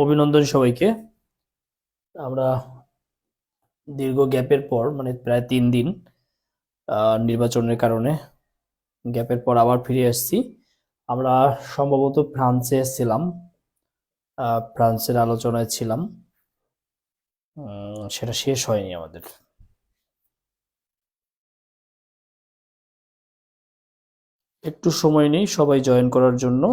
অভিনন্দন সবাইকে। আমরা দীর্ঘ গ্যাপের পর মানে প্রায় 3 দিন নির্বাচনের কারণে গ্যাপের পর আবার ফিরে আসছি। আমরা সম্ভবত ফ্রান্সে ছিলাম, ফ্রান্সের আলোচনায় ছিলাম, সেটা শেষ হয়নি আমাদের। একটু সময় নেই সবাই জয়েন করার জন্য।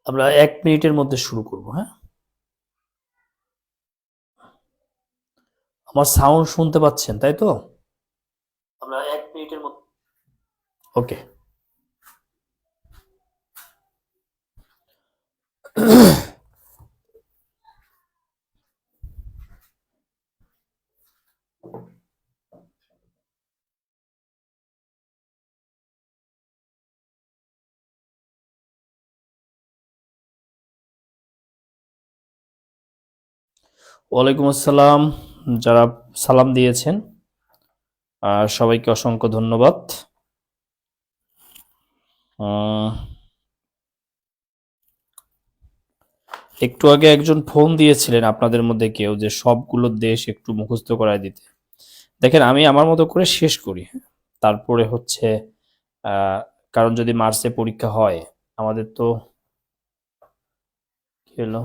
আমরা 1 মিনিটের মধ্যে শুরু করব। হ্যাঁ, আমার সাউন্ড শুনতে পাচ্ছেন তাই তো? আমরা 1 মিনিটের মধ্যে। ওকে। ওয়ালাইকুম আসসালাম। যারা সালাম দিয়েছেন সবাইকে অসংখ্য ধন্যবাদ। একটু আগে একজন ফোন দিয়েছিলেন আপনাদের মধ্যে কেউ, যে সবগুলো দেশ একটু মুখস্থ করায় দিতে। দেখেন, আমি আমার মতো করে শেষ করি, তারপরে হচ্ছে কারণ যদি মার্চে পরীক্ষা হয় আমাদের তো কি হলো,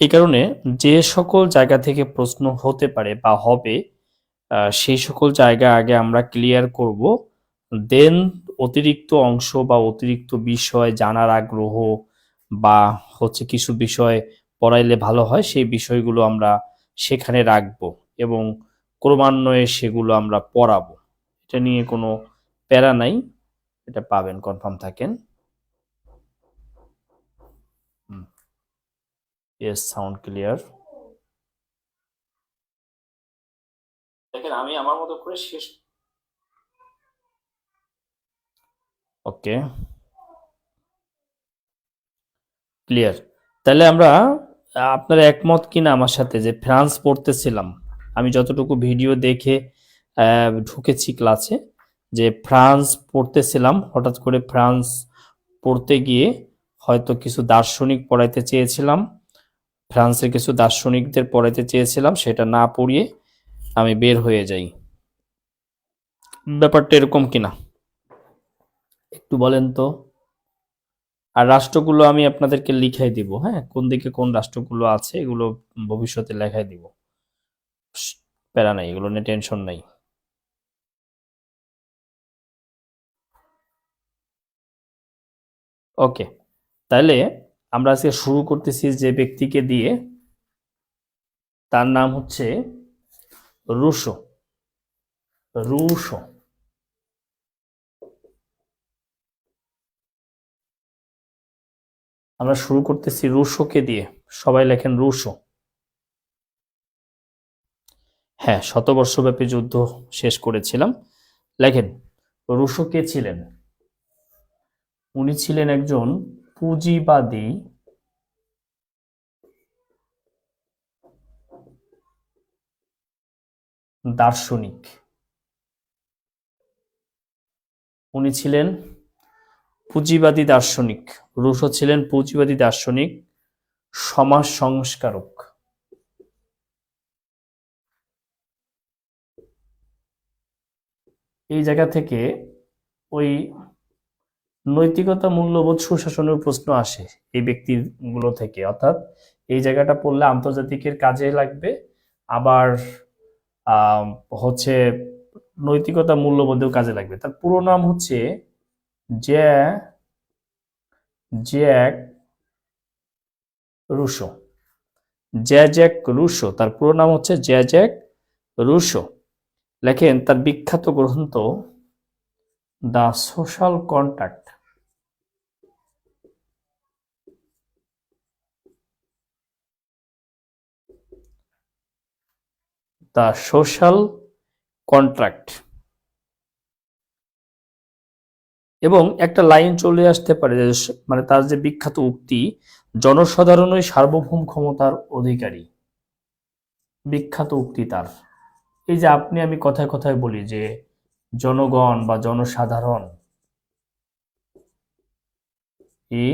এই কারণে যে সকল জায়গা থেকে প্রশ্ন হতে পারে বা হবে সেই সকল জায়গা আগে আমরা ক্লিয়ার করব, দেন অতিরিক্ত অংশ বা অতিরিক্ত বিষয় জানার আগ্রহ বা হচ্ছে কিছু বিষয় পড়াইলে ভালো হয় সেই বিষয়গুলো আমরা সেখানে রাখবো এবং ক্রমান্বয়ে সেগুলো আমরা পড়াবো। এটা নিয়ে কোনো প্যারা নাই, এটা পাবেন, কনফার্ম থাকেন। Yes, sound clear. দেখেন, আমি আমার মতো করে শেষ। ওকে, ক্লিয়ার। তাহলে আমরা আপনারা একমত কিনা আমার সাথে যে ফ্রান্স পড়তেছিলাম, আমি যতটুকু ভিডিও দেখে ঢুকেছি ক্লাসে, যে ফ্রান্স পড়তেছিলাম, হঠাৎ করে ফ্রান্স পড়তে গিয়ে হয়তো কিছু দার্শনিক পড়াইতে চেয়েছিলাম, ফ্রান্সের কিছু দার্শনিকদের পড়াইতে চেয়েছিলাম, সেটা না পড়িয়ে আমি বের হয়ে যাই। ব্যাপারটা এরকম কিনা একটু বলেন তো। আর রাষ্ট্রগুলো আমি আপনাদেরকে লিখাই দিব, হ্যাঁ, কোন দিকে কোন রাষ্ট্রগুলো আছে এগুলো ভবিষ্যতে লেখাই দিব। প্যারা নাই, এগুলো নিয়ে টেনশন নাই। ওকে, তাহলে আমরা আজকে শুরু করতেছি যে ব্যক্তিকে দিয়ে, তার নাম হচ্ছে রুশো। রুশো। আমরা শুরু করতেছি রুশোকে দিয়ে। সবাই লেখেন রুশো। হ্যাঁ, শতবর্ষব্যাপী যুদ্ধ শেষ করেছিলাম। লেখেন, রুশো কে ছিলেন? উনি ছিলেন একজন পুঁজিবাদী দার্শনিক। উনি ছিলেন পুঁজিবাদী দার্শনিক। রুশো ছিলেন পুঁজিবাদী দার্শনিক, সমাজ সংস্কারক। এই জায়গা থেকে ওই নৈতিকতা, মূল্যবোধ, সুশাসনের প্রশ্ন আসে এই ব্যক্তিগুলো থেকে। অর্থাৎ এই জায়গাটা পড়লে আন্তর্জাতিকের কাজে লাগবে, আবার আহ, হচ্ছে নৈতিকতা, মূল্যবোধেও কাজে লাগবে। তার পুরো নাম হচ্ছে জ্যা জ্যাক রুশো। জ্যাক রুশো, তার পুরো নাম হচ্ছে জ্যাক রুশো। লেখেন তার বিখ্যাত গ্রন্থ the social contract. The social contract. এবং একটা লাইন চলে আসতে পারে, মানে তার যে বিখ্যাত উক্তি, জনসাধারণই সার্বভৌম ক্ষমতার অধিকারী। বিখ্যাত উক্তি তার। এই যে আপনি আমি কথায় কথায় বলি যে জনগণ বা জনসাধারণ এই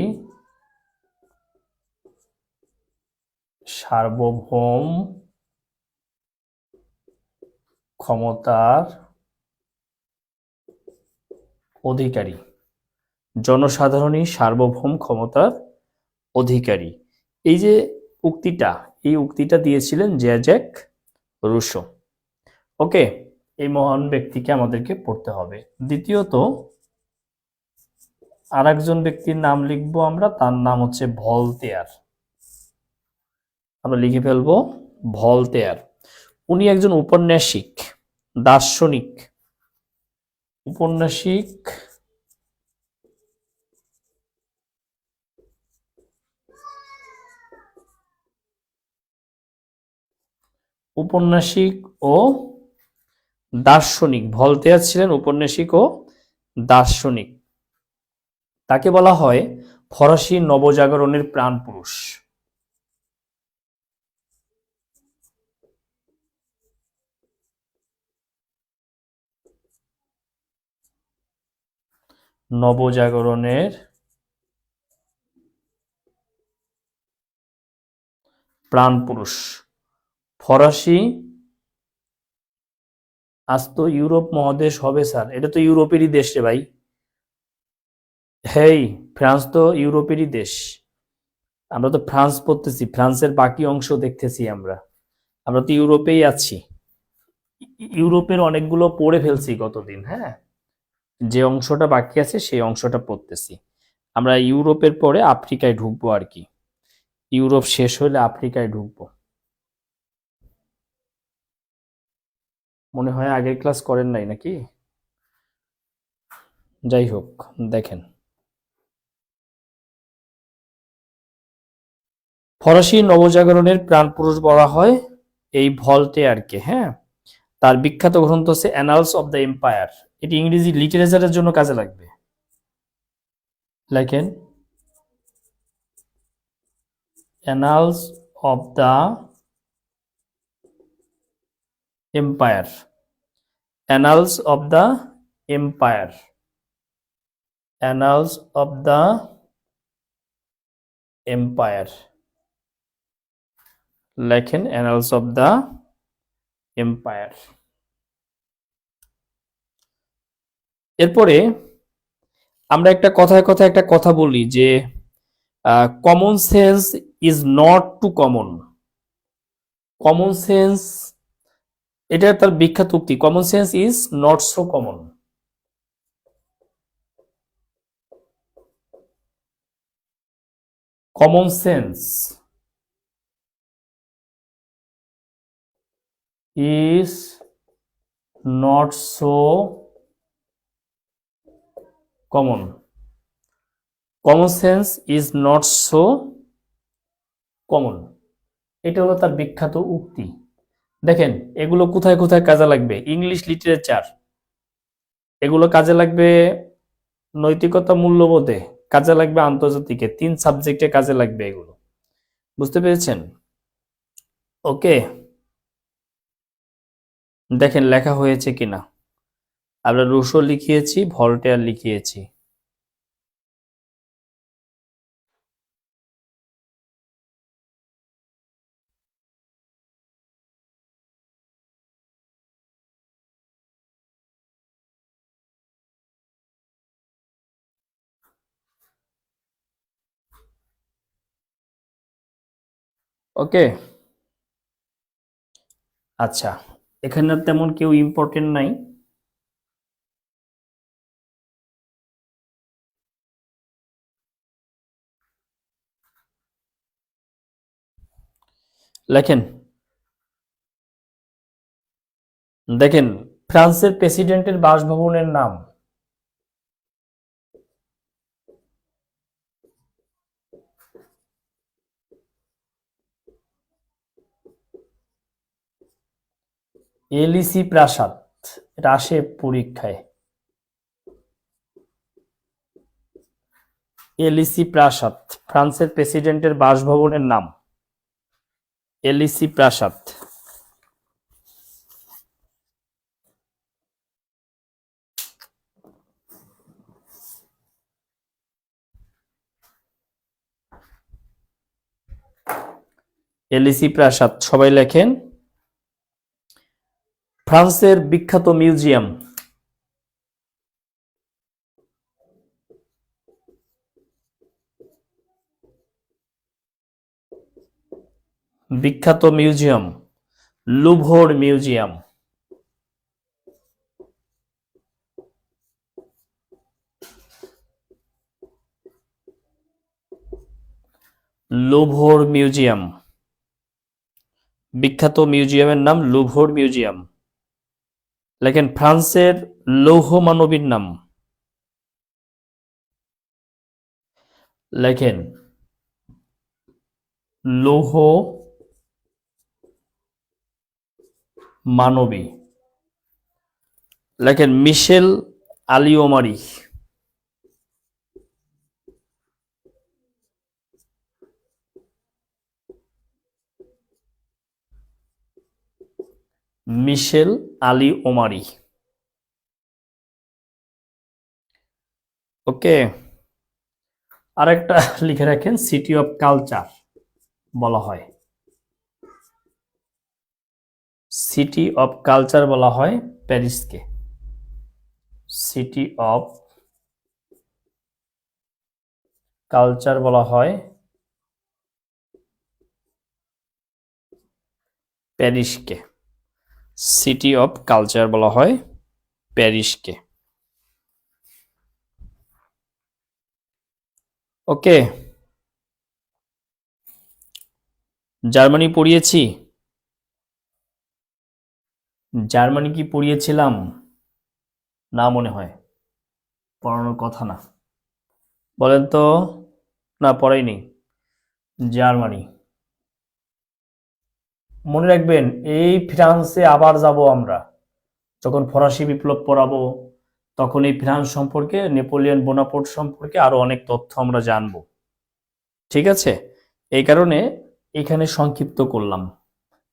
সার্বভৌম ক্ষমতার অধিকারী। জনসাধারণই সার্বভৌম ক্ষমতার অধিকারী। এই যে উক্তিটা, এই উক্তিটা দিয়েছিলেন জ্যাক রুশো। ওকে, এই মহান ব্যক্তিকে আমাদেরকে পড়তে হবে। দ্বিতীয়ত আর একজন ব্যক্তির নাম লিখবো আমরা, তার নাম হচ্ছে ভলতেয়ার। আমরা লিখে ফেলবো ভলতেয়ার। উনি একজন ঔপন্যাসিক, দার্শনিক, ঔপন্যাসিক, ঔপন্যাসিক ও দার্শনিক। ভলতেয়ার ছিলেন ঔপন্যাসিক ও দার্শনিক। তাকে বলা হয় ফরাসি নবজাগরণের প্রাণপুরুষ। নবজাগরণের প্রাণপুরুষ ফরাসি। আজ তো ইউরোপ মহাদেশ হবে স্যার, এটা তো ইউরোপেরই দেশ রে ভাই। হেই, ফ্রান্স তো ইউরোপেরই দেশ। আমরা তো ফ্রান্স পড়তেছি, ফ্রান্সের বাকি অংশ দেখতেছি আমরা। আমরা তো ইউরোপেই আছি। ইউরোপের অনেকগুলো পড়ে ফেলছি গতদিন। হ্যাঁ, যে অংশটা বাকি আছে সেই অংশটা পড়তেছি। আমরা ইউরোপের পরে আফ্রিকায় ঢুকবো আর কি। ইউরোপ শেষ হলে আফ্রিকায় ঢুকবো। মনে হয় আগের ক্লাস করেন নাই নাকি? যাই হোক, দেখেন, ফরাসি নবজাগরণের প্রাণপুরুষ বলা হয় এই ভলতেয়ারকে। হ্যাঁ, তার বিখ্যাত গ্রন্থ হচ্ছে অ্যানালস অব দ্য এম্পায়ার। এটি ইংরেজি লিটারেচারের জন্য কাজে লাগবে। লেখেন Annals of the Empire. Annals of the Empire. Annals of the Empire. লেখেন অ্যানালস অব দ্য এম্পায়ার। এরপরে আমরা একটা কথায় কথায় একটা কথা বলি যে common sense is not too common. Common sense, এটা তার বিখ্যাত উক্তি, common sense is not so common. Common sense is not so common. Common sense is not so common, এটা হলো তার বিখ্যাত উক্তি। দেখেন এগুলো কোথায় কোথায় কাজে লাগবে, ইংলিশ লিটারেচার, এগুলো কাজে লাগবে নৈতিকতা মূল্যবোধে, কাজে লাগবে আন্তর্জাতিকে, 3 সাবজেক্টে কাজে লাগবে এগুলো। বুঝতে পেরেছেন? ওকে, দেখেন লেখা হয়েছে কিনা। আমরা রুশো লিখিয়েছি, ভলটেয়ার লিখিয়েছি। ওকে, আচ্ছা, এখানে আর তেমন কেউ ইম্পর্টেন্ট নাই। লেখেন, দেখেন ফ্রান্সের প্রেসিডেন্টের বাসভবনের নাম এলিসি প্রাসাদ। এটা আসে পরীক্ষায়। এলিসি প্রাসাদ ফ্রান্সের প্রেসিডেন্টের বাসভবনের নাম এলিসি প্রাসাদ। এলিসি প্রাসাদ, সবাই লেখেন। ফ্রান্সের বিখ্যাত মিউজিয়াম, বিখ্যাত museum Louvre museum. Louvre museum, বিখ্যাত মিউজিয়ামের নাম লুভর মিউজিয়াম। লেখেন ফ্রান্সের লৌহ মানবীর নাম, লেখেন লৌহ মানবী, লেখেন মিশেল আলিওমারি। মিশেল আলী ওমারি। ওকে, আরেকটা লিখে রাখেন, সিটি অফ কালচার বলা হয়, সিটি অফ কালচার বলা হয় প্যারিসকে, সিটি অফ কালচার বলা হয় প্যারিসকে, সিটি অফ কালচার বলা হয় প্যারিসকে। ওকে, জার্মানি পড়িয়েছি, জার্মানি কি পড়িয়েছিলাম? না মনে হয়, পড়ানোর কথা না, বলেন তো। না পড়াইনি। জার্মানি মনে রাখবেন, এই ফ্রান্সে আবার যাব আমরা, যখন ফরাসি বিপ্লব পড়াবো তখন এই ফ্রান্স সম্পর্কে, নেপোলিয়ন বোনাপার্ট সম্পর্কে আরো অনেক তথ্য আমরা জানবো। ঠিক আছে, এই কারণে এখানে সংক্ষিপ্ত করলাম।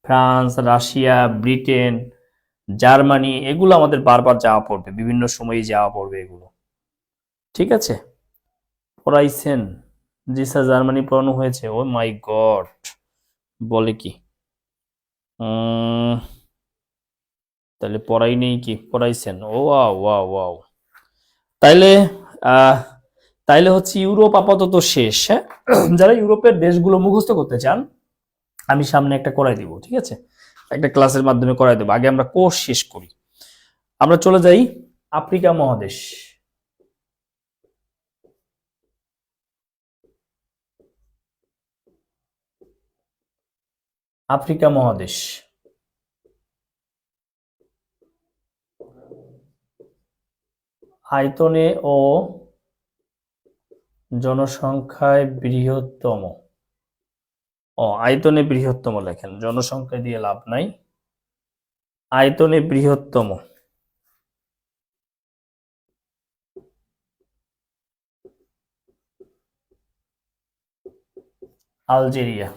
ফ্রান্স, রাশিয়া, ব্রিটেন, জার্মানি, এগুলো আমাদের বারবার যাওয়া পড়বে, বিভিন্ন সময়ে যাওয়া পড়বে এগুলো। ঠিক আছে, পড়াইছেন? জি স্যার, জার্মানি পড়ানো হয়েছে। ও মাই গড, বলে কি? তাহলে পড়াই নেই কি, পড়াইছেন? ও ওয়াও ওয়াও ওয়াও। তাইলে আহ তাইলে হচ্ছে ইউরোপ আপাতত শেষ। হ্যাঁ, যারা ইউরোপের দেশগুলো মুখস্থ করতে চান আমি সামনে একটা করাই দিব, ঠিক আছে, একটা ক্লাসের মাধ্যমে করাই দেবো। আগে আমরা কোর্স শেষ করি। আমরা চলে যাই আফ্রিকা মহাদেশ। আফ্রিকা মহাদেশ আয়তনে ও জনসংখ্যায় বৃহত্তম, আয়তনে বৃহত্তম লেখেন, জনসংখ্যা দিয়ে লাভ নাই, আয়তনে বৃহত্তম। আলজেরিয়া।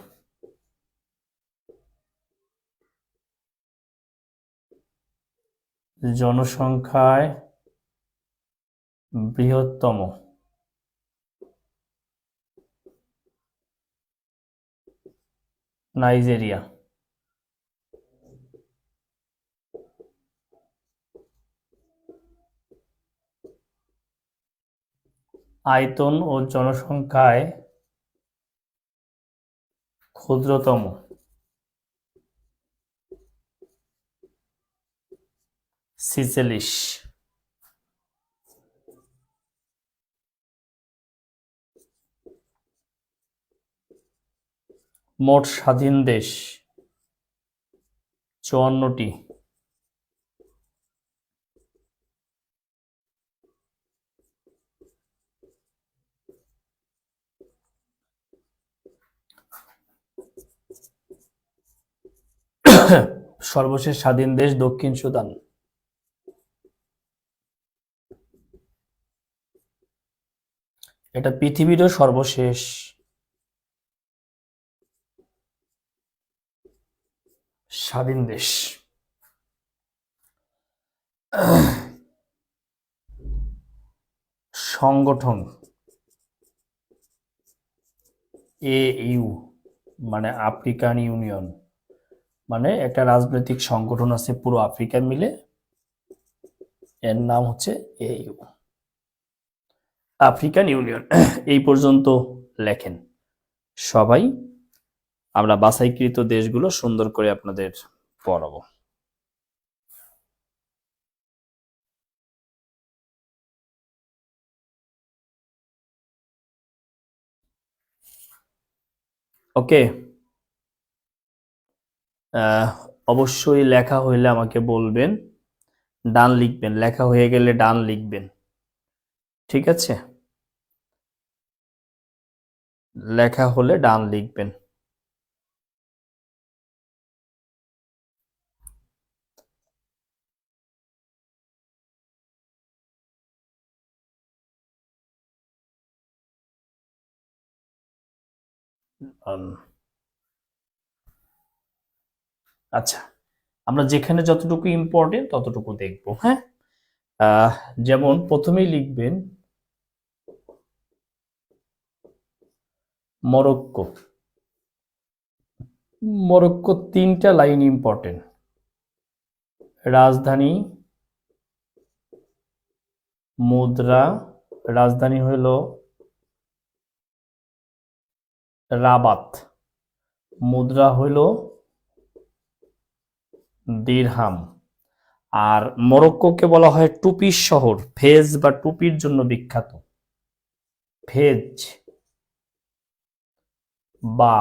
জনসংখ্যায় বৃহত্তম, নাইজেরিয়া। আয়তন ও জনসংখ্যায় ক্ষুদ্রতম, সিসেলিস। মোট স্বাধীন দেশ 54টি। সর্বশেষ স্বাধীন দেশ দক্ষিণ সুদান। এটা পৃথিবীরও সর্বশেষ স্বাধীন দেশ। সংগঠন AU মানে আফ্রিকান ইউনিয়ন, মানে একটা রাজনৈতিক সংগঠন আছে পুরো আফ্রিকা মিলে, এর নাম হচ্ছে AU, আফ্রিকান ইউনিয়ন। এই পর্যন্ত লেখেন সবাই, আমরা বাছাইকৃত দেশগুলো সুন্দর করে আপনাদের পড়াবো। ওকে, অবশ্যই লেখা হইলে আমাকে বলবেন, ডান লিখবেন, লেখা হয়ে গেলে ডান লিখবেন, ঠিক আছে? লেখা হলে ডান লিখবেন। আচ্ছা, আমরা যেখানে যতটুকু ইম্পর্টেন্ট ততটুকু দেখব। হ্যাঁ, যেমন প্রথমেই লিখবেন মরক্কো। মরক্কো 3টা লাইন ইম্পর্টেন্ট। রাজধানী, মুদ্রা, রাজধানী হইল রাবাত, মুদ্রা হইল দিরহাম। আর মরক্কোকে বলা হয় টুপির শহর, ফেজ বা টুপির জন্য বিখ্যাত। ফেজ বা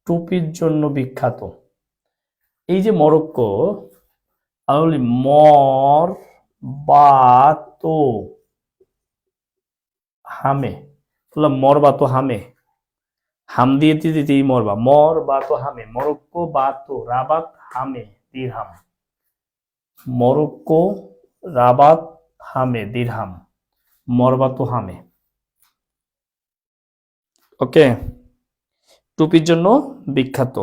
টুপির জন্য বিখ্যাত। এই যে মরক্কো, আমি মর বা তো হামে, বললাম মর বা তো হামে, হাম দিয়ে দিতেই মরবা, মর বা তো হামে, মরক্কো বা তো রাবাত হামে দিরহাম, মরক্কো রাবাত হামে দিরহাম, মরবা তো হামে। ওকে, টুপির জন্য বিখ্যাত।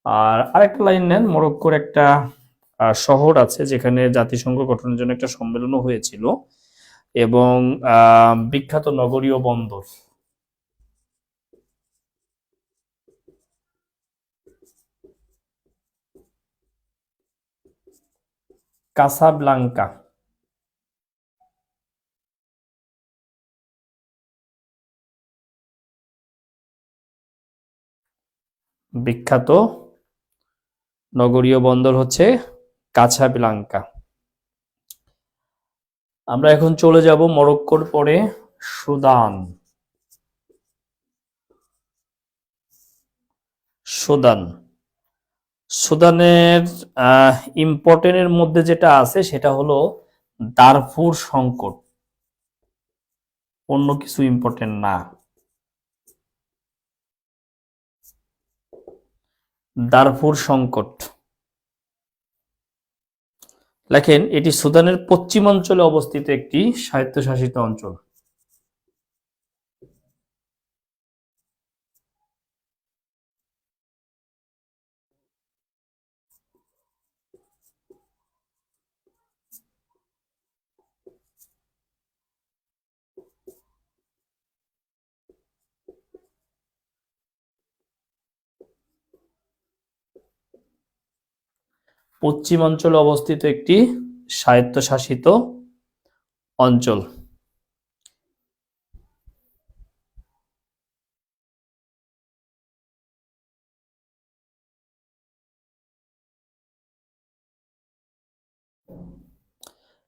আর আরেকটা লাইন নেন, মরক্কোর একটা শহর আছে যেখানে জাতিসংঘ গঠনের জন্য একটা সম্মেলনও হয়েছিল, এবং বিখ্যাত নগরীয় বন্দর কাসাব্লাঙ্কা। বিখ্যাত নগরীয় বন্দর হচ্ছে কাসাব্লাঙ্কা। আমরা এখন চলে যাব মরক্কোর পরে সুদান। সুদান সুদানের ইম্পর্টেন্টের মধ্যে যেটা আছে সেটা হলো দারফুর সংকট, অন্য কিছু ইম্পর্টেন্ট না। দারফুর সংকট, লেখেন এটি সুদানের পশ্চিমাঞ্চলে অবস্থিত একটি স্বায়ত্তশাসিত অঞ্চল। পশ্চিমাঞ্চলে অবস্থিত একটি স্বায়ত্তশাসিত অঞ্চল।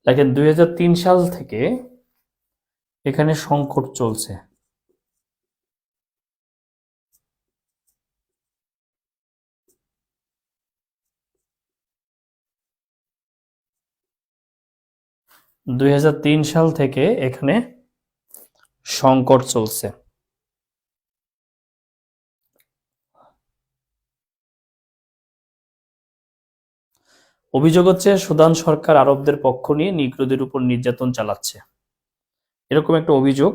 দেখেন 2003 সাল থেকে এখানে সংকট চলছে। দুই সাল থেকে এখানে সংকট চলছে। অভিযোগ হচ্ছে সুদান সরকার আরবদের পক্ষ নিয়ে নিগ্রোদের উপর নির্যাতন চালাচ্ছে, এরকম একটা অভিযোগ।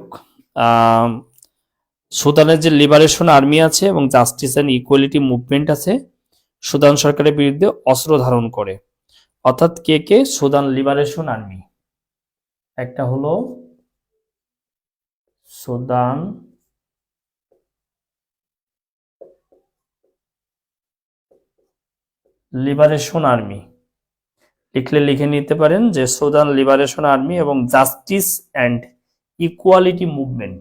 সুদানের যে লিবারেশন আর্মি আছে এবং জাস্টিস অ্যান্ড ইকুয়ালিটি মুভমেন্ট আছে, সুদান সরকারের বিরুদ্ধে অস্ত্র ধারণ করে। অর্থাৎ কে কে? সুদান লিবারেশন আর্মি, একটা হলো সুদান লিবারেশন আর্মি, লিখলে লিখে নিতে পারেন যে সুদান লিবারেশন আর্মি এবং justice and equality movement.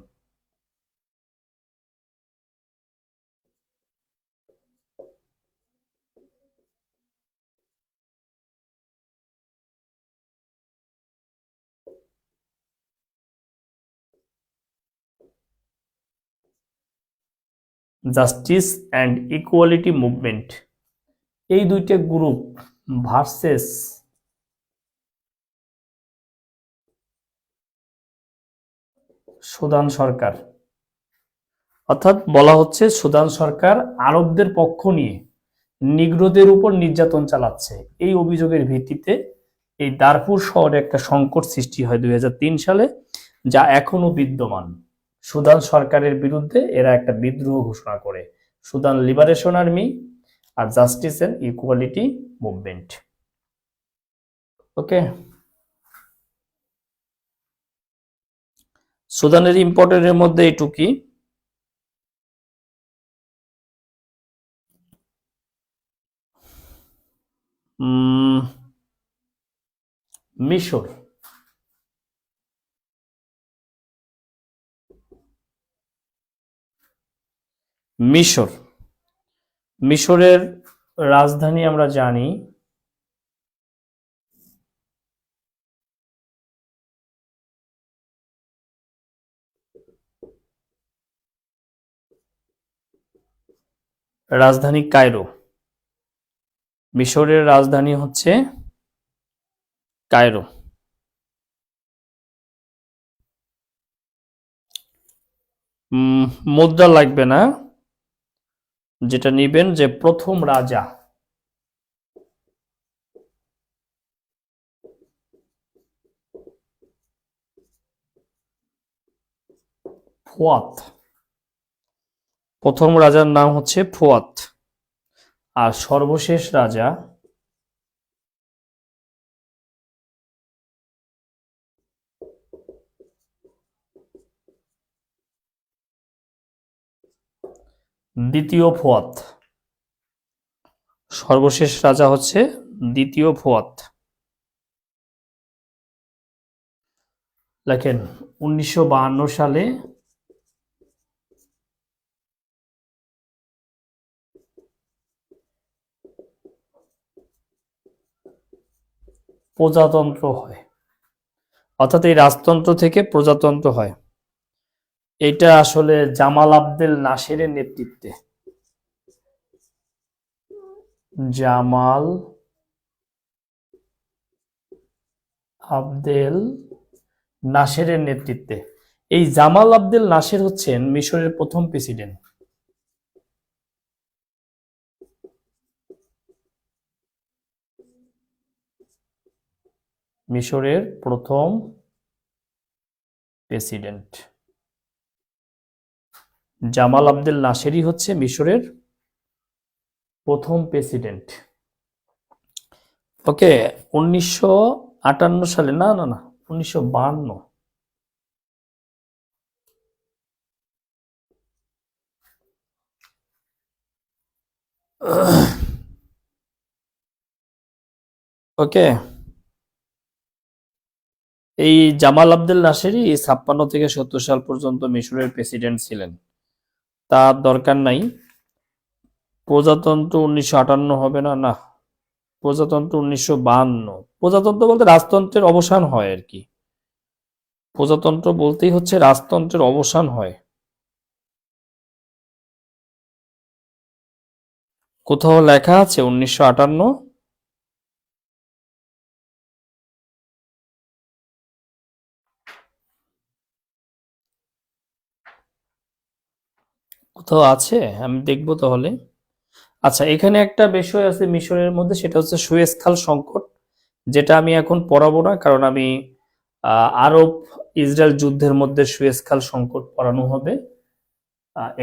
Justice and equality movement, এই দুইটা গ্রুপ ভার্সেস সুদান সরকার। অর্থাৎ বলা হচ্ছে সুদান সরকার আরবদের পক্ষ নিয়ে নিগ্রোদের উপর নির্যাতন চালাচ্ছে। এই অভিযোগের ভিত্তিতে এই দারফুর শহরে একটা সংকট সৃষ্টি হয় 2003 সালে, যা এখনো বিদ্যমান। সুদান সরকারের বিরুদ্ধে এরা একটা বিদ্রোহ ঘোষণা করে, সুদান লিবারেশন আর্মি আর justice and equality movement. Okay, সুদানের ইম্পর্টেন্টের মধ্যে এইটুকুই। মিশর, মিশর, মিশরের রাজধানী আমরা জানি রাজধানী কায়রো। মিশরের রাজধানী হচ্ছে কায়রো। মুদ্রা লাগবে না, যেটা নিবেন যে প্রথম রাজা, ফুয়াত। প্রথম রাজার নাম হচ্ছে ফুয়াত, আর সর্বশেষ রাজা দ্বিতীয় ফুয়াত। সর্বশেষ রাজা হচ্ছে দ্বিতীয় ফুয়াত। লেখেন 1952 সালে প্রজাতন্ত্র হয়, অর্থাৎ এই রাজতন্ত্র থেকে প্রজাতন্ত্র হয়। এটা আসলে জামাল আবদেল নাসেরের নেতৃত্বে। জামাল আবদেল নাসেরের নেতৃত্বে। এই জামাল আবদেল নাসের হচ্ছেন মিশরের প্রথম প্রেসিডেন্ট। মিশরের প্রথম প্রেসিডেন্ট জামাল আবদেল নাসেরই হচ্ছে মিশরের প্রথম প্রেসিডেন্ট। ওকে, 1958 সালে, না না না, 1952। ওকে, এই জামাল আবদেল নাসেরই 56 থেকে 70 সাল পর্যন্ত মিশরের প্রেসিডেন্ট ছিলেন। তার দরকার নাই। প্রজাতন্ত্র 1958 হবে না, না, প্রজাতন্ত্র 1952। প্রজাতন্ত্র বলতে রাজতন্ত্রের অবসান হয় আর কি। প্রজাতন্ত্র বলতেই হচ্ছে রাজতন্ত্রের অবসান হয়। কোথাও লেখা আছে 1958? কোথাও আছে? আমি দেখবো তাহলে। আচ্ছা, এখানে একটা বিষয় আছে মিশরের মধ্যে, সেটা হচ্ছে সুয়েজ খাল সংকট, যেটা আমি এখন পড়াবো না, কারণ আমি আরব ইসরায়েল যুদ্ধের মধ্যে সুয়েজ খাল সংকট পড়ানো হবে।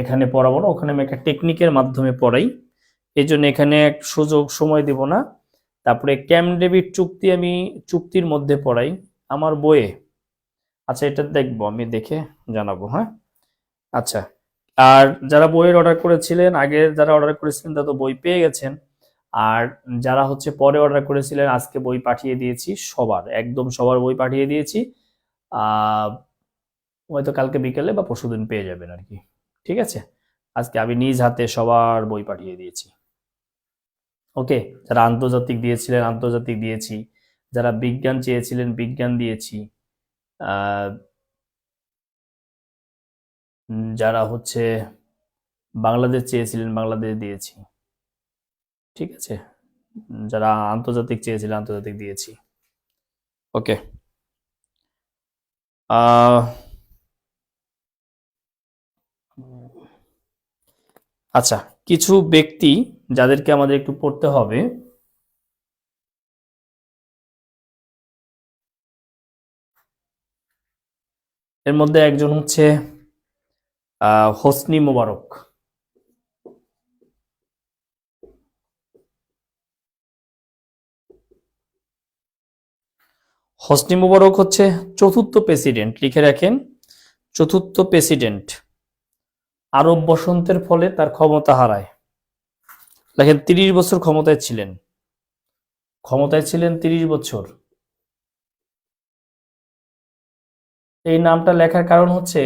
এখানে পড়াবো না, ওখানে আমি একটা টেকনিকের মাধ্যমে পড়াই, এই জন্য এখানে এক সুযোগ সময় দিব না। তারপরে ক্যাম্প ডেভিড চুক্তি আমি চুক্তির মধ্যে পড়াই আমার বইয়ে। আচ্ছা, এটা দেখবো, আমি দেখে জানাবো, হ্যাঁ। আচ্ছা, আর যারা বইয়ের অর্ডার করেছিলেন, আগে যারা অর্ডার করেছিলেন তারা তো বই পেয়ে গেছেন। আর যারা হচ্ছে পরে অর্ডার করেছিলেন, আজকে বই পাঠিয়ে দিয়েছি সবার, একদম সবার বই পাঠিয়ে দিয়েছি। আহ হয়তো কালকে বিকেলে বা পরশুদিন পেয়ে যাবেন আর কি। ঠিক আছে, আজকে আমি নিজ হাতে সবার বই পাঠিয়ে দিয়েছি। ওকে, যারা আন্তর্জাতিক দিয়েছিলেন আন্তর্জাতিক দিয়েছি, যারা বিজ্ঞান চেয়েছিলেন বিজ্ঞান দিয়েছি, আহ যারা হচ্ছে বাংলাদেশ চেয়েছিলেন বাংলাদেশ দিয়েছি। ঠিক আছে, যারা আন্তর্জাতিক চেয়েছিলেন আন্তর্জাতিক দিয়েছি। ওকে, আহ আচ্ছা, কিছু ব্যক্তি যাদেরকে আমাদের একটু পড়তে হবে, এর মধ্যে একজন হচ্ছে হোসনি মোবারক। হোসনি মোবারক হচ্ছে চতুর্থ প্রেসিডেন্ট, লিখে রাখেন, চতুর্থ প্রেসিডেন্ট। আরব বসন্তের ফলে তার ক্ষমতা হারায়। দেখেন, 30 বছর ক্ষমতায় ছিলেন, ক্ষমতায় ছিলেন 30 বছর। এই নামটা লেখার কারণ হচ্ছে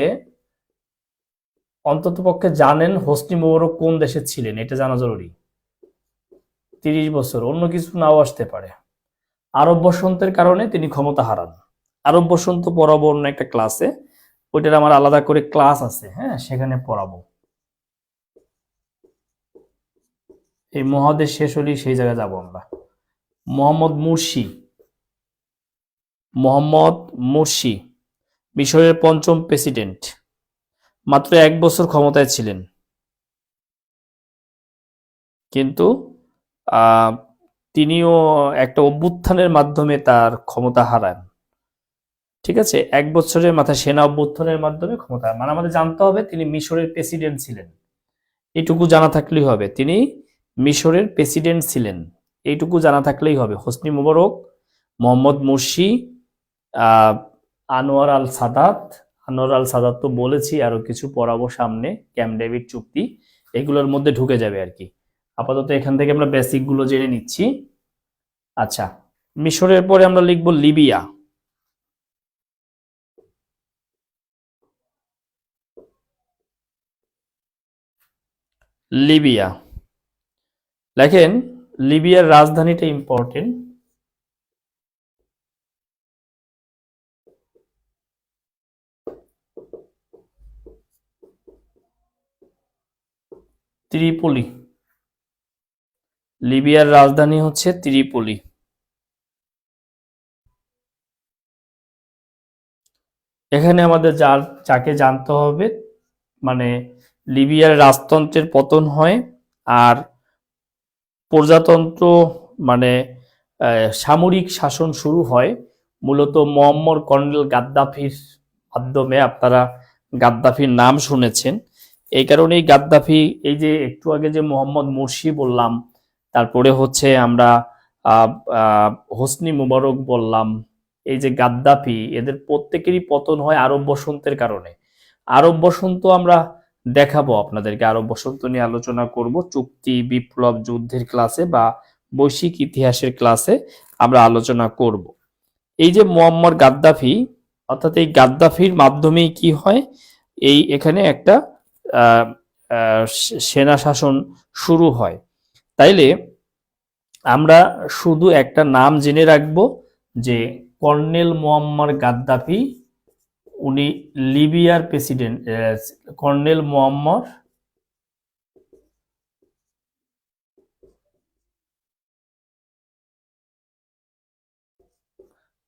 অন্ততপক্ষে জানেন হোসনি মোবারক কোন দেশে ছিলেন, এটা জানা জরুরি। 30 বছর, অন্য কিছু নাও আসতে পারে। আরব বসন্তের কারণে তিনি ক্ষমতা হারান। আরব বসন্ত পড়াবো অন্য একটা ক্লাসে, ওইটার আমার আলাদা করে ক্লাস আছে, হ্যাঁ, সেখানে পড়াবো। এই মহাদেশ শেষ হলেই সেই জায়গায় যাবো আমরা। মোহাম্মদ মুরসি, মোহাম্মদ মুরসি মিশরের পঞ্চম প্রেসিডেন্ট, মাত্র 1 বছর ক্ষমতায় ছিলেন, কিন্তু আহ, তিনিও একটা অভ্যুত্থানের মাধ্যমে তার ক্ষমতা হারান। ঠিক আছে, 1 বছরের মাথায় সেনা অভ্যুত্থানের মাধ্যমে ক্ষমতা, মানে আমাদের জানতে হবে তিনি মিশরের প্রেসিডেন্ট ছিলেন, এইটুকু জানা থাকলেই হবে। তিনি মিশরের প্রেসিডেন্ট ছিলেন, এইটুকু জানা থাকলেই হবে। হোসনি মোবারক, মোহাম্মদ মুরসি, আহ, আনোয়ার আল সাদাত। আনোয়ার আল সাদাত তো বলেছি, আরো কিছু পড়াবো সামনে, ক্যাম্প ডেভিড চুক্তি, এগুলোর মধ্যে ঢুকে যাবে আর কি। আপাতত এখান থেকে আমরা বেসিক গুলো জেনে নিচ্ছি। আচ্ছা, মিশরের পরে আমরা লিখব লিবিয়া। লিবিয়া, লেখেন, লিবিয়ার রাজধানীটা ইম্পর্টেন্ট। ত্রিপলি। লিবিয়ার রাজধানী হচ্ছে ত্রিপলি। এখানে আমাদের যাকে জানতে হবে, মানে লিবিয়ার রাজতন্ত্রের পতন হয় আর প্রজাতন্ত্র, মানে সামরিক শাসন শুরু হয় মূলত মোয়াম্মর কর্নেল গাদ্দাফির মাধ্যমে। আপনারা গাদ্দাফির নাম শুনেছেন, এই কারণেই গাদ্দাফি, এই যে একটু আগে যে মোহাম্মদ মুরসি বললাম, তারপরে হচ্ছে আমরা আহ, আহ, হোসনি মুবারক বললাম, এই যে গাদ্দাফি, এদের প্রত্যেকেরই পতন হয় আরব বসন্তের কারণে। আরব বসন্ত আমরা দেখাবো আপনাদেরকে, আরব বসন্ত নিয়ে আলোচনা করব চুক্তি, বিপ্লব, যুদ্ধের ক্লাসে বা বৈশ্বিক ইতিহাসের ক্লাসে আমরা আলোচনা করব। এই যে মুয়াম্মার গাদ্দাফি, অর্থাৎ এই গাদ্দাফির মাধ্যমেই কি হয়, এই এখানে একটা আহ, সেনা শাসন শুরু হয়। তাইলে আমরা শুধু একটা নাম জেনে রাখবো যে কর্নেল মুয়াম্মার গাদ্দাফি, উনি লিবিয়ার প্রেসিডেন্ট। কর্নেল মুয়াম্মার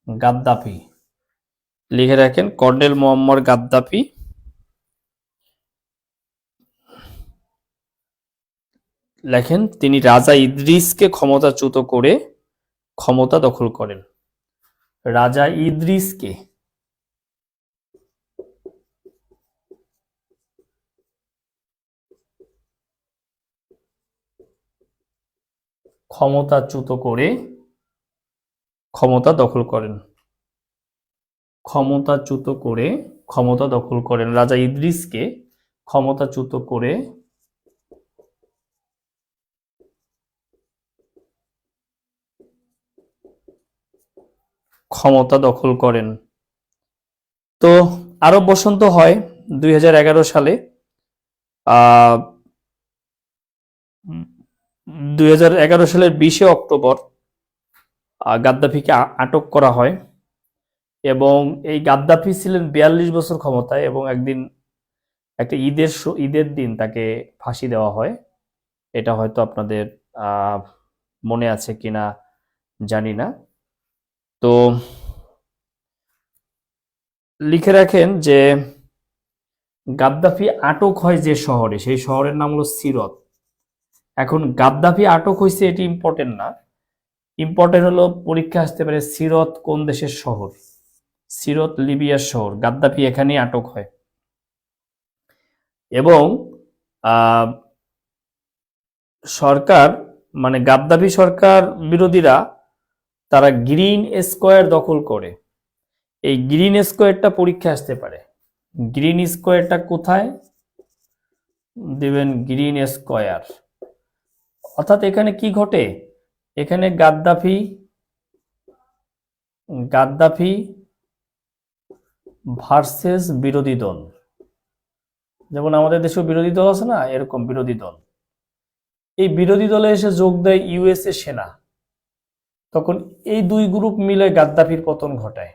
গাদ্দাফি, লিখে রাখেন কর্নেল মুয়াম্মার গাদ্দাফি। লেখেন তিনি রাজা ইদ্রিসকে ক্ষমতাচ্যুত করে ক্ষমতা দখল করেন। রাজা ইদ্রিসকে ক্ষমতাচ্যুত করে ক্ষমতা দখল করেন। ক্ষমতাচ্যুত করে ক্ষমতা দখল করেন, রাজা ইদ্রিসকে ক্ষমতাচ্যুত করে ক্ষমতা দখল করেন। তো আরব বসন্ত হয় 2011 সালে। আহ 2011 সালের 20শে অক্টোবর গাদ্দাফিকে আটক করা হয় এবং এই গাদ্দাফি ছিলেন 42 বছর ক্ষমতায় এবং একদিন একটা ঈদের দিন তাকে ফাঁসি দেওয়া হয়। এটা হয়তো আপনাদের আহ, মনে আছে কিনা জানি না। তো লিখে রাখেন যে গাদ্দাফি আটক হয় যে শহরে, সেই শহরের নাম হলো সিরত। এখন গাদ্দাফি আটক হয়েছে এটি ইম্পর্টেন্ট না, ইম্পর্টেন্ট হলো পরীক্ষা আসতে পারে সিরত কোন দেশের শহর। সিরত লিবিয়ার শহর, গাদ্দাফি এখানেই আটক হয়। এবং আহ, সরকার, মানে গাদ্দাফি সরকার বিরোধীরা, তারা গ্রিন স্কোয়ার দখল করে। এই গ্রিন স্কোয়ারটা পরীক্ষা আসতে পারে। গ্রিন স্কোয়ারটা কোথায় দিবেন? গ্রিন স্কোয়ার, অর্থাৎ এখানে কি ঘটে, এখানে গাদ্দাফি গাদ্দাফি ভার্সেস বিরোধী দল, যেমন আমাদের দেশেও বিরোধী দল আছে না, এরকম বিরোধী দল। এই বিরোধী দলে এসে যোগ দেয় ইউএসএ সেনা, তখন এই দুই গ্রুপ মিলে গাদ্দাফির পতন ঘটায়।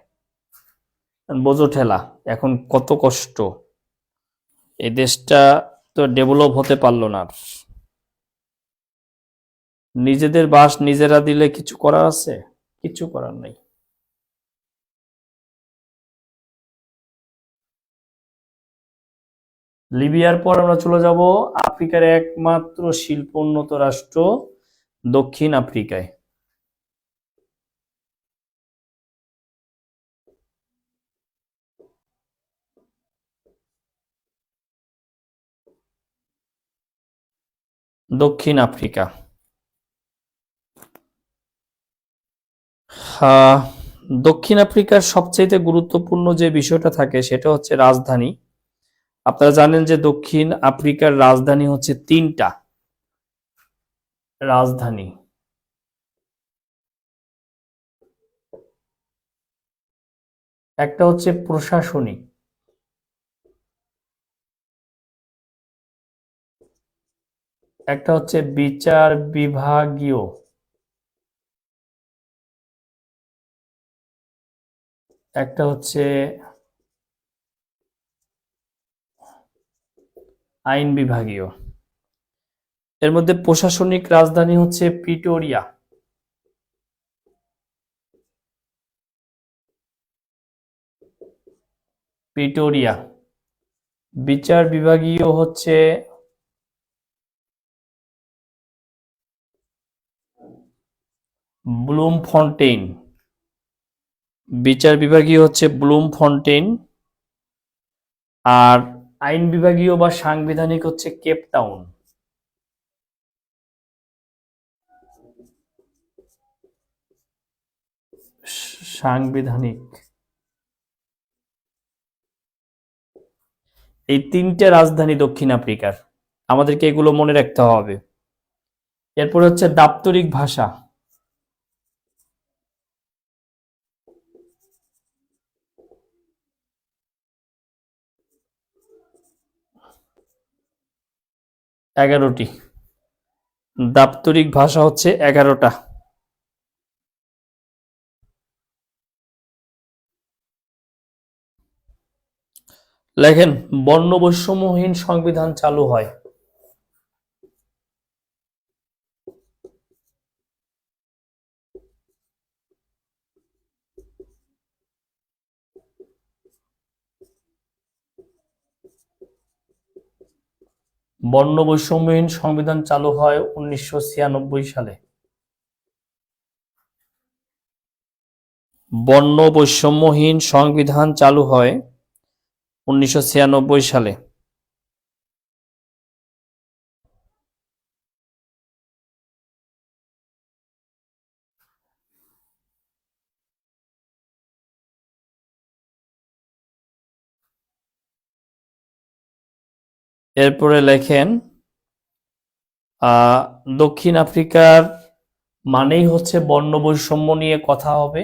বোঝো ঠেলা, এখন কত কষ্ট, এই দেশটা তো ডেভেলপ হতে পারলো না। নিজেদের বাস নিজেরা দিলে কিছু করার আছে? কিছু করার নাই। লিবিয়ার পর আমরা চলে যাব আফ্রিকার একমাত্র শিল্পোন্নত রাষ্ট্র দক্ষিণ আফ্রিকায়। দক্ষিণ আফ্রিকা, আহ, দক্ষিণ আফ্রিকার সবচেয়ে গুরুত্বপূর্ণ যে বিষয়টা থাকে সেটা হচ্ছে রাজধানী। আপনারা জানেন যে দক্ষিণ আফ্রিকার রাজধানী হচ্ছে তিনটা রাজধানী। একটা হচ্ছে প্রশাসনিক, একটা হচ্ছে বিচার বিভাগীয়, একটা হচ্ছে আইন বিভাগীয়। এর মধ্যে প্রশাসনিক রাজধানী হচ্ছে প্রিটোরিয়া। প্রিটোরিয়া। বিচার বিভাগীয় হচ্ছে ব্লুমফন্টেইন। বিচার বিভাগীয় হচ্ছে ব্লুমফন্টেইন। আর আইন বিভাগীয় বা সাংবিধানিক হচ্ছে কেপটাউন। সাংবিধানিক। এই তিনটে রাজধানী দক্ষিণ আফ্রিকার, আমাদেরকে এগুলো মনে রাখতে হবে। এরপর হচ্ছে দাপ্তরিক ভাষা। এগারোটি। দাপ্তরিক ভাষা হচ্ছে 11টা। লেখেন বর্ণ বৈষম্যহীন সংবিধান চালু হয়। বর্ণ বৈষম্যহীন সংবিধান চালু হয় 1996 সালে। বর্ণ বৈষম্যহীন সংবিধান চালু হয় 1996 সালে। এরপরে লেখেন দক্ষিণ আফ্রিকার মানেই হচ্ছে বর্ণ বৈষম্য নিয়ে কথা হবে।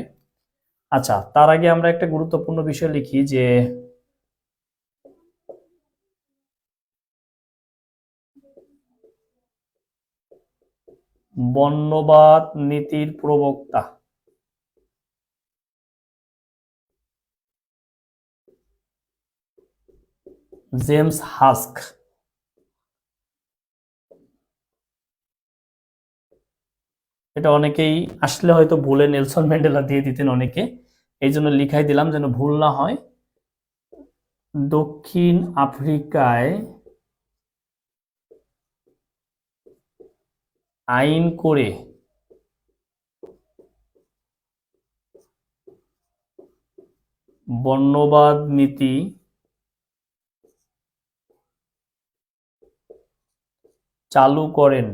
আচ্ছা, তার আগে আমরা একটা গুরুত্বপূর্ণ বিষয় লিখি যে বর্ণবাদ নীতির প্রবক্তা জেমস হাস্ক। এটা অনেকেই আসলে হয়তো ভুলে নেলসন ম্যান্ডেলা দিয়ে দিতেন অনেকে, এই জন্য লিখাই দিলাম যেন ভুল না হয়। দক্ষিণ আফ্রিকায় আইন করে বর্ণবাদ নীতি চালু করেন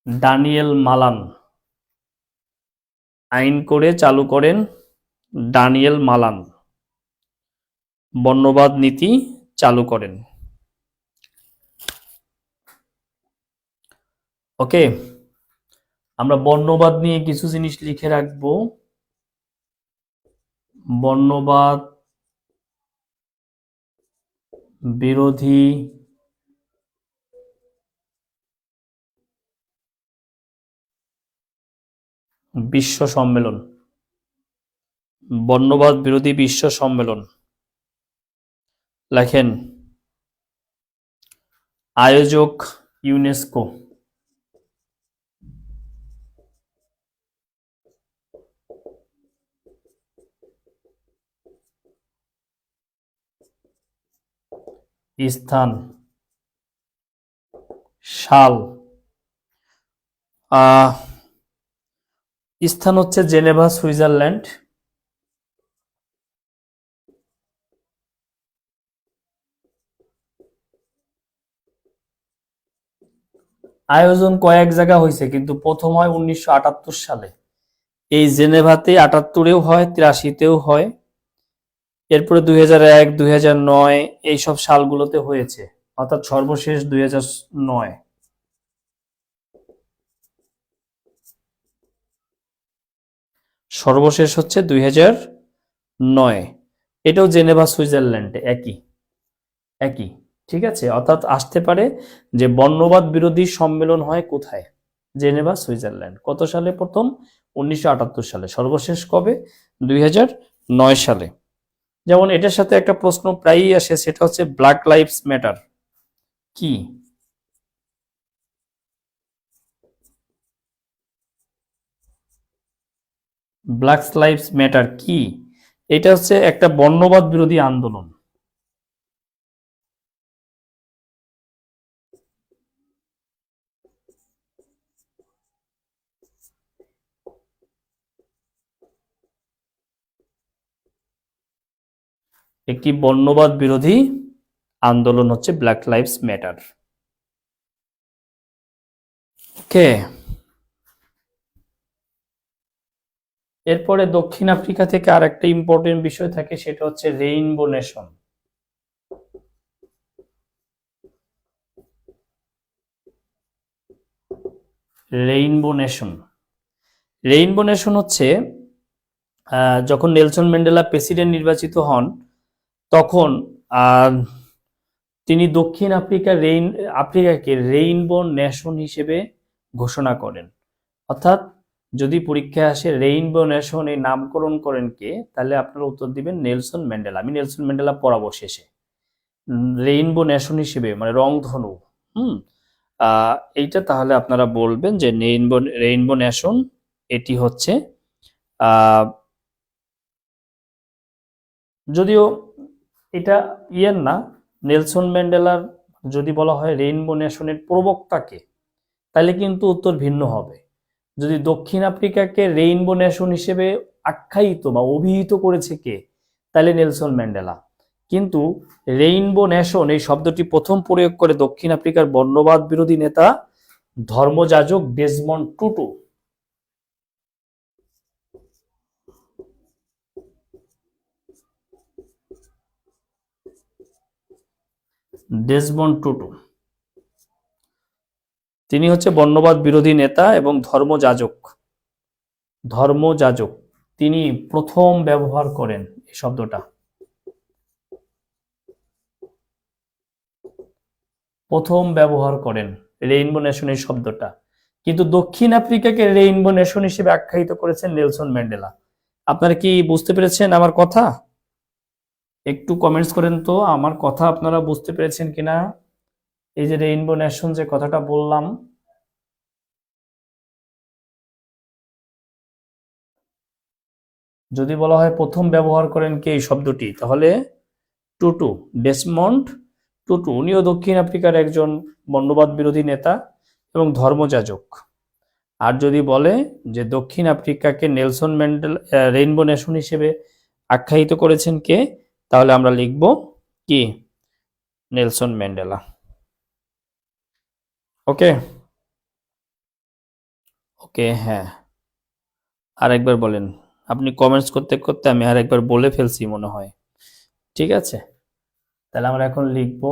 ড্যানিয়েল মালান। আইন করে চালু করেন ড্যানিয়েল মালান, বর্ণবাদ নীতি চালু করেন। ওকে, আমরা বর্ণবাদ নিয়ে কিছু জিনিস লিখে রাখবো। বর্ণবাদ বিরোধী বিশ্ব সম্মেলন। বর্ণবাদ বিরোধী বিশ্ব সম্মেলন। লেখেন আয়োজক ইউনেস্কো। স্থান সাল স্থান হচ্ছে জেনেভা, সুইজারল্যান্ড। আয়োজন কয়েক জায়গা হয়েছে, কিন্তু প্রথম হয় 1978 সালে। এই জেনেভাতে 78-এও হয়, 83-তেও হয়। এরপরে 2001, 2009 এইসব সালগুলোতে হয়েছে, অর্থাৎ সর্বশেষ 2009। সর্বশেষ হচ্ছে 2009। এটাও জেনেভা, সুইজারল্যান্ড, একই একই। ঠিক আছে, অর্থাৎ আসতে পারে যে বর্ণবাদ বিরোধী সম্মেলন হয় কোথায়? Geneva, Switzerland. কত সালে প্রথম? 1978 সালে। সর্বশেষ কবে? সালে। যেমন এটার সাথে একটা প্রশ্ন প্রায়ই আসে, সেটা হচ্ছে ব্ল্যাক লাইভস ম্যাটার কি? ব্ল্যাক লাইভস ম্যাটার কি? এটা হচ্ছে একটা বর্ণবাদ বিরোধী আন্দোলন। একটি বর্ণবাদ বিরোধী আন্দোলন হচ্ছে ব্ল্যাক লাইভস ম্যাটার। ওকে, এরপরে দক্ষিণ আফ্রিকা থেকে আর একটা ইম্পর্টেন্ট বিষয় থাকে, সেটা হচ্ছে rainbow nation. Rainbow nation, rainbow nation হচ্ছে যখন নেলসন ম্যান্ডেলা প্রেসিডেন্ট নির্বাচিত হন, তখন তিনি দক্ষিণ আফ্রিকাকে রেইনবো নেশন হিসেবে ঘোষণা করেন। অর্থাৎ যদি পরীক্ষায় আসে রেইনবো নেশন এই নামকরণ করেন কে, তাহলে আপনারা উত্তর দিবেন নেলসন ম্যান্ডেলা। আমি নেলসন ম্যান্ডেলা পড়াবো শেষে। রেইনবো নেশন হিসেবে মানে রংধনু। হুম এইটা তাহলে আপনারা বলবেন যে রেইনবো নেশন এটি হচ্ছে যদিও এটা ইয়ের না, নেলসন ম্যান্ডেলার যদি বলা হয় রেইনবো নেশনের প্রবক্তাকে, তাহলে কিন্তু উত্তর ভিন্ন হবে। যদি দক্ষিণ আফ্রিকাকে রেইনবো নেশন হিসেবে আখ্যায়িত বা অভিহিত করেছে কে, তাহলে নেলসন ম্যান্ডেলা। কিন্তু রেইনবো নেশন এই শব্দটি প্রথম প্রয়োগ করে দক্ষিণ আফ্রিকার বর্ণবাদ বিরোধী নেতা ধর্মযাজক ডেসমন্ড টুটু। ডেসমন্ড টুটু তিনি হচ্ছে বর্ণবাদ বিরোধী নেতা এবং ধর্মযাজক তিনি প্রথম ব্যবহার করেন এই শব্দটা, প্রথম ব্যবহার করেন রেইনবো নেশন এই শব্দটা। কিন্তু দক্ষিণ আফ্রিকাকে রেইনবো নেশন হিসেবে আখ্যায়িত করেছেন নেলসন ম্যান্ডেলা। আপনারা কি বুঝতে পেরেছেন আমার কথা? একটু কমেন্টস করেন তো আমার কথা আপনারা বুঝতে পেরেছেন কিনা। এই যে রেইনবো নেশন যে কথাটা বললাম, যদি বলা হয় প্রথম ব্যবহার করেন কে এই শব্দটি, তাহলে টুটু, ডেসমন্ড টুটু। উনিও দক্ষিণ আফ্রিকার একজন বর্ণবাদ বিরোধী নেতা এবং ধর্মযাজক। আর যদি বলে যে দক্ষিণ আফ্রিকাকে নেলসন ম্যান্ডেলা রেইনবো নেশন হিসেবে আখ্যায়িত করেছেন কে, তাহলে আমরা লিখব কি নেলসন ম্যান্ডেলা। ওকে ওকে, হ্যাঁ আরেকবার বলেন। আপনি কমেন্টস করতে করতে আমি আরেকবার বলে ফেলছি মনে হয়। ঠিক আছে, তাহলে আমরা এখন লিখব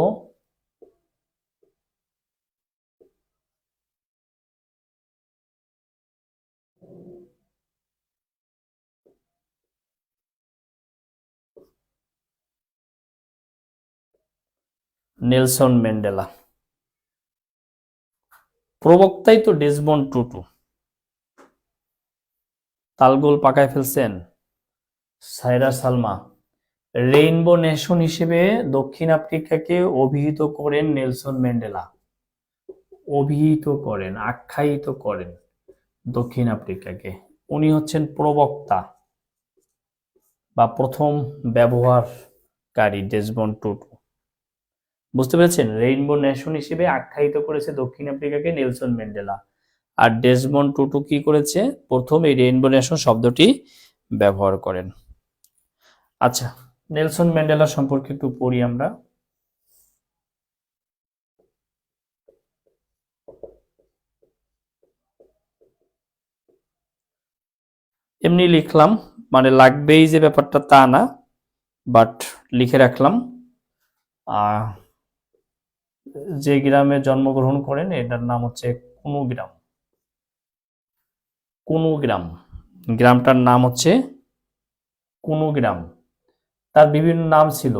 নেলসন ম্যান্ডেলা। প্রবক্তাই তো ডেসমন্ড টুটু। তালগোল পাকায় ফেলছেন সায়রা সালমা। রেইনবো নেশন হিসেবে দক্ষিণ আফ্রিকাকে অভিহিত করেন নেলসন ম্যান্ডেলা, অভিহিত করেন, আখ্যায়িত করেন দক্ষিণ আফ্রিকাকে। উনি হচ্ছেন প্রবক্তা বা প্রথম ব্যবহারকারী ডেসমন্ড টুটু। বুঝতে পেরেছেন? রেইনবো নেশন হিসেবে আখ্যায়িত করেছে দক্ষিণ আফ্রিকাকে নেলসন ম্যান্ডেলা, আর ডেসমন্ড টুটু কি করেছে, প্রথম এই রেইনবো নেশন শব্দটি ব্যবহার করেন। আচ্ছা, নেলসন ম্যান্ডেলা সম্পর্কে একটু পড়ি আমরা। এমনি লিখলাম, মানে লাগবেই যে ব্যাপারটা তা না, বাট লিখে রাখলাম। যে গ্রামে জন্মগ্রহণ করেন এটার নাম হচ্ছে কুনুগ্রাম। কুনুগ্রাম, গ্রামটার নাম হচ্ছে কুনুগ্রাম। তার বিভিন্ন নাম ছিল,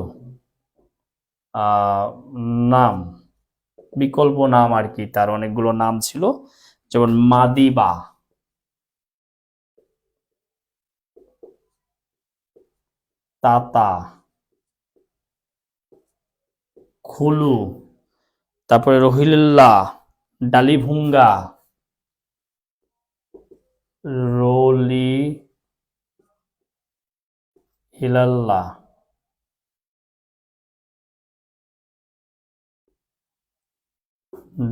নাম বিকল্প নাম আর কি, তার অনেকগুলো নাম ছিল। যেমন মাদিবা, তাতা, খুলু, তারপরে রহিল্লা, ডালিভুঙ্গা, রলি হিলাল্লা,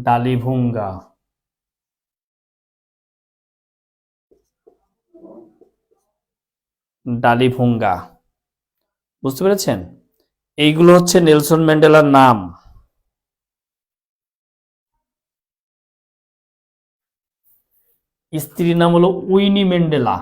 ডালিভুঙ্গা, ডালিভুঙ্গা। বুঝতে পেরেছেন? এইগুলো হচ্ছে নেলসন ম্যান্ডেলার নাম। স্ত্রীর নাম হলো উইনি ম্যান্ডেলা।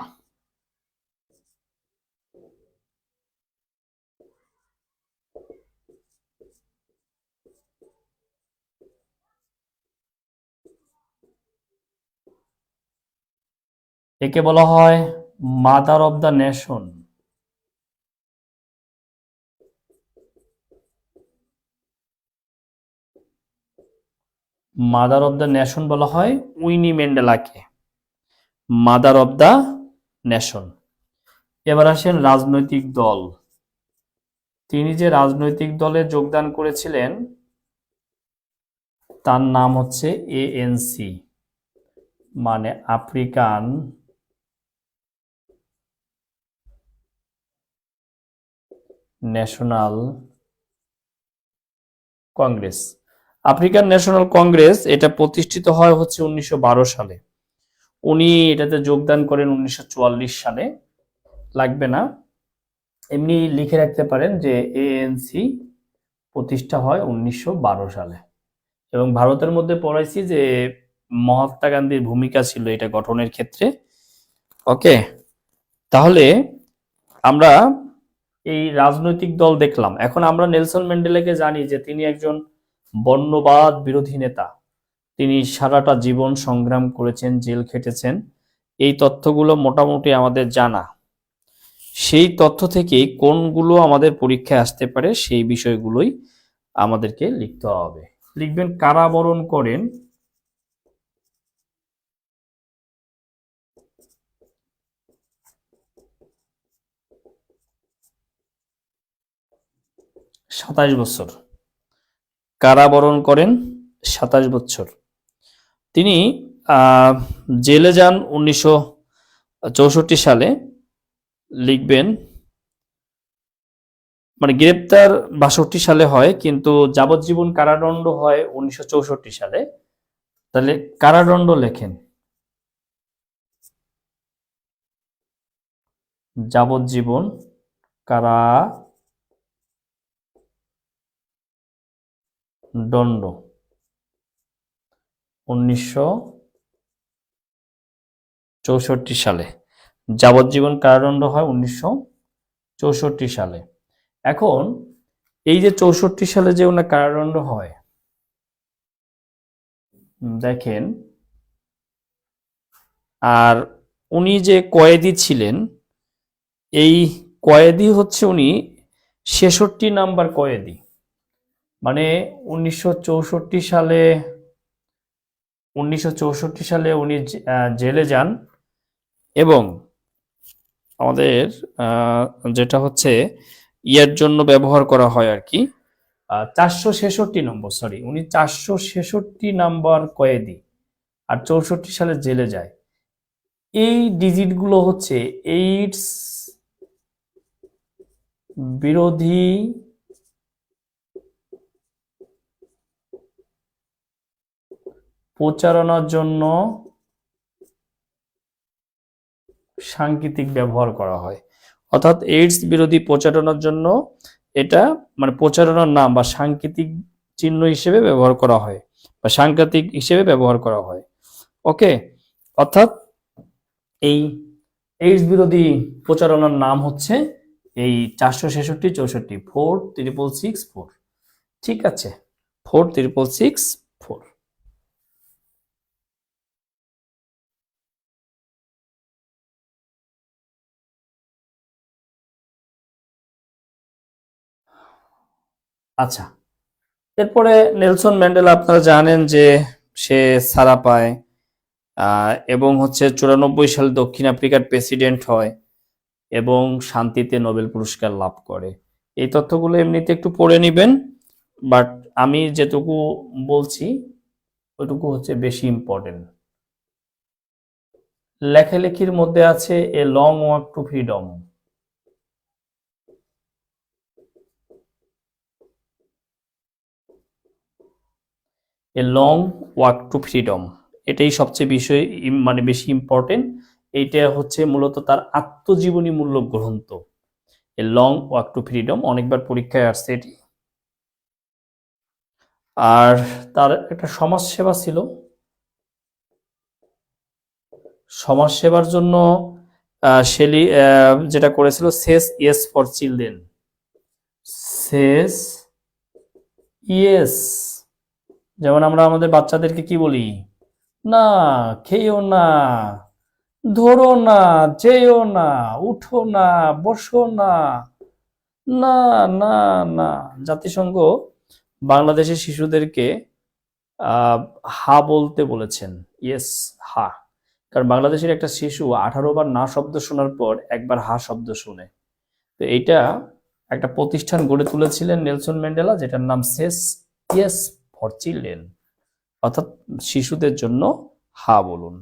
একে বলা হয় mother of the nation. Mother of the nation বলা হয় উইনি ম্যান্ডেলাকে, মাদার অব দ্য নেশন। এবার আসেন রাজনৈতিক দল। তিনি যে রাজনৈতিক দলে যোগদান করেছিলেন তার নাম হচ্ছে এএনসি, মানে African national Congress. African national Congress এটা প্রতিষ্ঠিত হয় হচ্ছে 1912 সালে। উনি এটাতে যোগদান করেন 1944 সালে। লাগবে না, এমনি লিখে রাখতে পারেন যে এএনসি প্রতিষ্ঠা হয় 1912 সালে। এবং ভারতের মধ্যে পড়াইছি যে মহাত্মা গান্ধীর ভূমিকা ছিল এটা গঠনের ক্ষেত্রে। ওকে, তাহলে আমরা এই রাজনৈতিক দল দেখলাম। এখন আমরা নেলসন ম্যান্ডেলাকে জানি যে তিনি একজন বর্ণবাদ বিরোধী নেতা। তিনি সারাটা জীবন সংগ্রাম করেছেন, জেল খেটেছেন। এই তথ্যগুলো মোটামুটি আমাদের জানা। সেই তথ্য থেকে কোনগুলো আমাদের পরীক্ষায় আসতে পারে সেই বিষয়গুলোই আমাদেরকে লিখতে হবে। লিখবেন কারাবরণ করেন 27 বছর। কারাবরণ করেন 27 বছর। তিনি জেলে যান 1964 সালে। লিখবেন মানে গ্রেপ্তার 62 সালে হয়, কিন্তু যাবজ্জীবন কারাদণ্ড হয় 1964 সালে। তাহলে কারাদণ্ড লেখেন যাবজ্জীবন কারাদণ্ড 1964 সালে। যাবজ্জীবন কারাদণ্ড হয় 1964 সালে। এখন এই যে 64 সালে যে ওনার কারাদণ্ড হয়, দেখেন, আর উনি যে কয়েদি ছিলেন, এই কয়েদি হচ্ছে উনি 66 নাম্বার কয়েদি। মানে 1964 সালে উনি জেলে যান। এবং আমাদের যেটা হচ্ছে ইয়ার জন্য ব্যবহার করা হয় আর কি, 466 নম্বর, সরি, উনি 466 নাম্বার কয়েদি আর 64 সালে জেলে যায়। এই ডিজিটগুলো হচ্ছে এইডস বিরোধী প্রচারণার জন্য সাংকেতিক ব্যবহার করা হয়। অর্থাৎ এইডস বিরোধী প্রচারণার জন্য এটা মানে প্রচারণার নাম বা সাংকেতিক চিহ্ন হিসেবে ব্যবহার করা হয় বা সাংকেতিক হিসেবে ব্যবহার করা হয়। ওকে, অর্থাৎ এই এইডস বিরোধী প্রচারণার নাম হচ্ছে এই 466 64 46664। ঠিক আছে, 46664। আচ্ছা, এরপরে নেলসন ম্যান্ডেলা আপনারা জানেন যে সে ছাড়া পায় এবং হচ্ছে 94 সালে দক্ষিণ আফ্রিকার প্রেসিডেন্ট হয়। এবং শান্তিতে নোবেল পুরস্কার লাভ করে। এই তথ্যগুলো এমনিতে একটু পড়ে নিবেন, বাট আমি যেটুকু বলছি ওইটুকু হচ্ছে বেশি ইম্পর্টেন্ট। লেখালেখির মধ্যে আছে a long walk two freedom. A long walk two freedom, এটাই সবচেয়ে বিষয় মানে বেশি ইম্পর্টেন্ট। এইটা হচ্ছে মূলত তার আত্মজীবনীমূলক গ্রন্থ। A long walk two freedom অনেকবার পরীক্ষায় আসছে এটি। আর তার একটা সমাজসেবা ছিল, সমাজসেবার জন্য শেলি যেটা করেছিল says yes for children. Says yes, যেমন আমরা আমাদের বাচ্চাদেরকে কি বলি, না খেয়েও না, ধরো না, যেও না, উঠো না, বসো না, না না না। জাতিসংঘ বাংলাদেশের শিশুদেরকে আহ, হা বলতে বলেছেন, ইয়েস, হা। কারণ বাংলাদেশের একটা শিশু 18 বার না শব্দ শোনার পর একবার হা শব্দ শুনে। তো এইটা একটা প্রতিষ্ঠান গড়ে তুলেছিলেন নেলসন ম্যান্ডেলা, যেটার নাম সেস ইয়েস ফর চিলড্রেন, অর্থাৎ শিশুদের জন্য হা বলুন।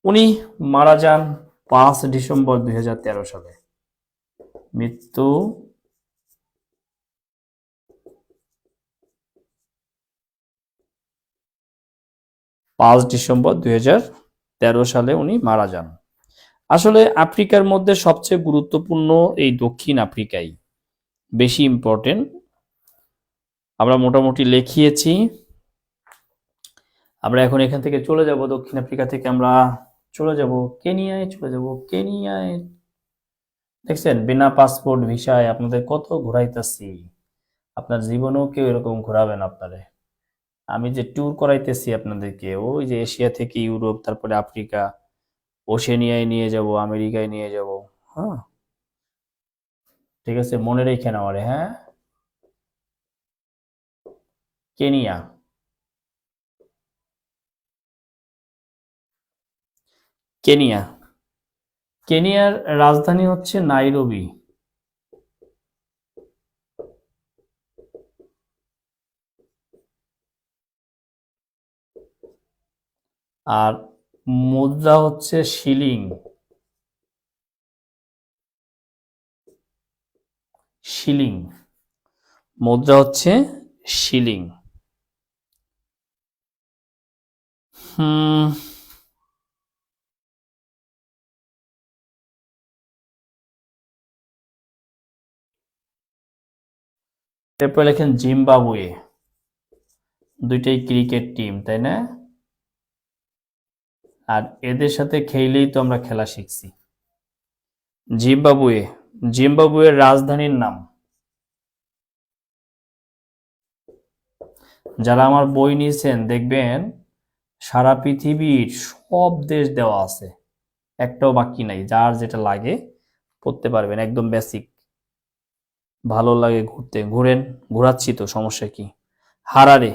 উনি মারা যান 5 ডিসেম্বর 2013 সালে। মৃত্যু 5 ডিসেম্বর 2013 সালে উনি মারা যান। আসলে আফ্রিকার মধ্যে সবচেয়ে গুরুত্বপূর্ণ এই দক্ষিণ আফ্রিকাই বেশি ইম্পর্টেন্ট। আমরা মোটামুটি লিখিয়েছি। আমরা এখন এখান থেকে চলে যাব, দক্ষিণ আফ্রিকা থেকে আমরা চলে যাব কেনিয়ায়, চলে যাব কেনিয়ায়। দেখছেন, বিনা পাসপোর্ট ভিসায় আপনাদের কত ঘুরাইতেছি, আপনার জীবনেও কেউ এরকম ঘোরাবেন আপনারে। আমি যে ট্যুর করাইতেছি আপনাদেরকে, ওই যে এশিয়া থেকে ইউরোপ, তারপরে আফ্রিকা, ওশেনিয়ায় নিয়ে যাব, আমেরিকায় নিয়ে যাব। হ্যাঁ, ঠিক আছে, মনে রেখে নাও। হ্যাঁ, কেনিয়া। কেনিয়া, কেনিয়ার রাজধানী হচ্ছে নাইরোবি। আর মুদ্রা হচ্ছে শিলিং। শিলিং, মুদ্রা হচ্ছে শিলিং। হুম, এরপর লেখেন জিম্বাবুয়ে। দুইটাই ক্রিকেট টিম, তাই না? আর এদের সাথে খেললেই তো আমরা খেলা শিখছি। জিম্বাবুয়ে, জিম্বাবুয়ের রাজধানীর নাম। যারা আমার বই নিয়েছেন দেখবেন সারা পৃথিবীর সব দেশ দেওয়া আছে, একটাও বাকি নাই। যার যেটা লাগে পড়তে পারবেন, একদম বেসিক। ভালো লাগে ঘুরতে, ঘুরেন, ঘোরাচ্ছি তো, সমস্যা কি? হারারে,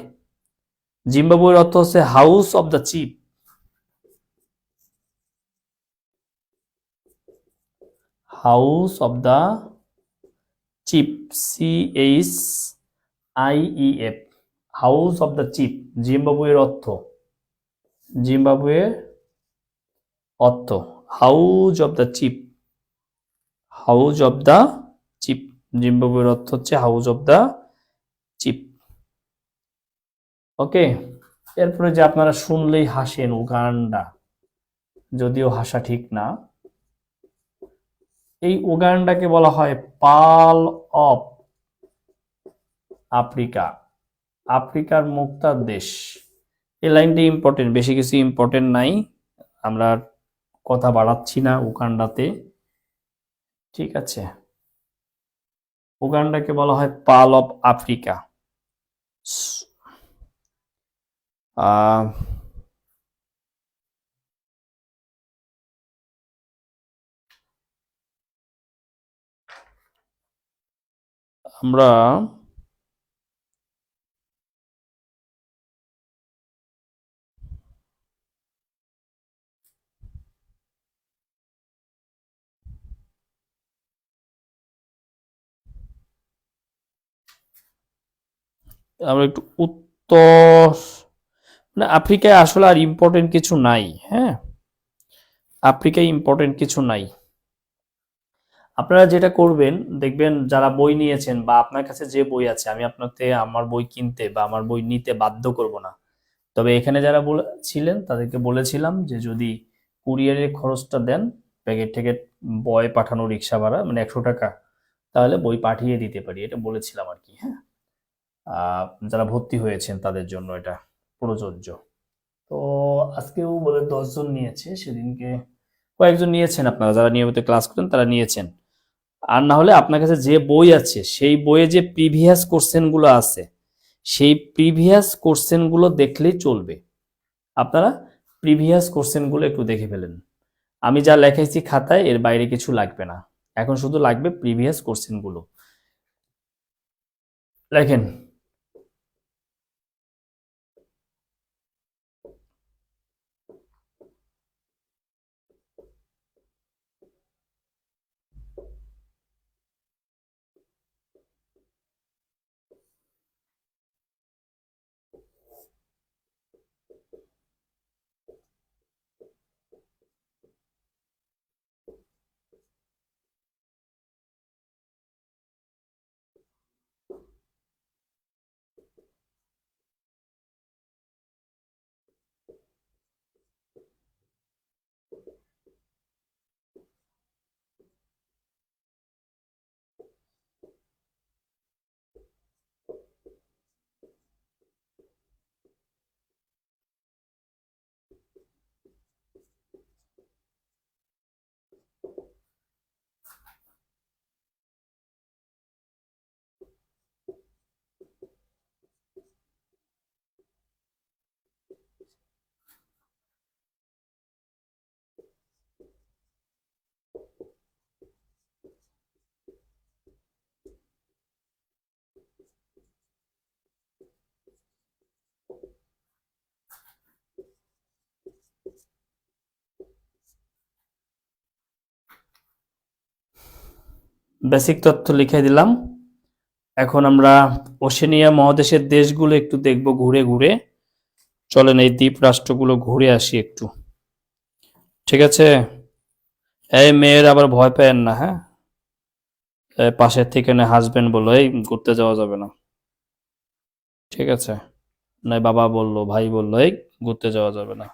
জিম্বাবুয়ের অর্থ হচ্ছে house of the chief. House of the chief, CHIEF, house of the chief. জিম্বাবুয়ের অর্থ, জিম্বাবুয়ের অর্থ house of the chief, house of the chief. জিম্বাবুয়ের অর্থ হচ্ছে হাউস অব দ্য চিফ। ওকে, এরপরে যে আপনারা শুনলেই হাসেন, উগান্ডা, যদিও হাসা ঠিক না। এই উগান্ডাকে বলা হয় পার্ল অফ আফ্রিকা, আফ্রিকার মুক্তার দেশ। এই লাইনটি ইম্পর্টেন্ট, বেশি কিছু ইম্পর্টেন্ট নাই, আমরা কথা বাড়াচ্ছি না উগান্ডাতে। ঠিক আছে, উগান্ডাকে বলা হয় পার্ল অফ আফ্রিকা। আহ আমরা আমরা একটু উত্তর, না আফ্রিকায় আসলে আর ইম্পর্টেন্ট কিছু নাই। হ্যাঁ, আফ্রিকায় ইম্পর্টেন্ট কিছু নাই। আপনারা যেটা করবেন, দেখবেন যারা বই নিয়েছেন বা আপনার কাছে যে বই আছে, আমি আপনাকে আমার বই কিনতে বা আমার বই নিতে বাধ্য করব না। তবে এখানে যারা ছিলেন তাদেরকে বলেছিলাম যে যদি কুরিয়ারের খরচটা দেন, প্যাকেট ট্যাকেট বয় পাঠানো, রিক্সা ভাড়া মানে 100 টাকা, তাহলে বই পাঠিয়ে দিতে পারি, এটা বলেছিলাম আর কি। হ্যাঁ, যারা ভর্তি হয়েছেন তাদের জন্য এটা প্রযোজ্য। তো আজকেও বলে 10 জন নিয়েছে, সেদিনকে কয়েকজন নিয়েছেন, আপনারা যারা নিয়মিত ক্লাস করেন তারা নিয়েছেন। আর না হলে আপনার কাছে যে বই আছে সেই বইয়ে যে প্রিভিয়াস কোশ্চেন গুলো আছে, সেই প্রিভিয়াস কোশ্চেন গুলো দেখলেই চলবে। আপনারা প্রিভিয়াস কোশ্চেন গুলো একটু দেখে ফেলেন। আমি যা লেখাইছি খাতায় এর বাইরে কিছু লাগবে না, এখন শুধু লাগবে প্রিভিয়াস কোশ্চেন গুলো। লেখেন। বেসিক তথ্য লিখে দিলাম। এখন আমরা ওশেনিয়া মহাদেশের দেশগুলো একটু দেখব ঘুরে ঘুরে। চলেন এই দ্বীপ রাষ্ট্রগুলো ঘুরে আসি একটু, ঠিক আছে? এই মেয়ের আবার ভয় পেয়েন না, হ্যাঁ? পাশের থেকে না হাসবেন বললো এই ঘুরতে যাওয়া যাবে না, ঠিক আছে? নয় বাবা বললো, ভাই বললো এই ঘুরতে যাওয়া যাবে না।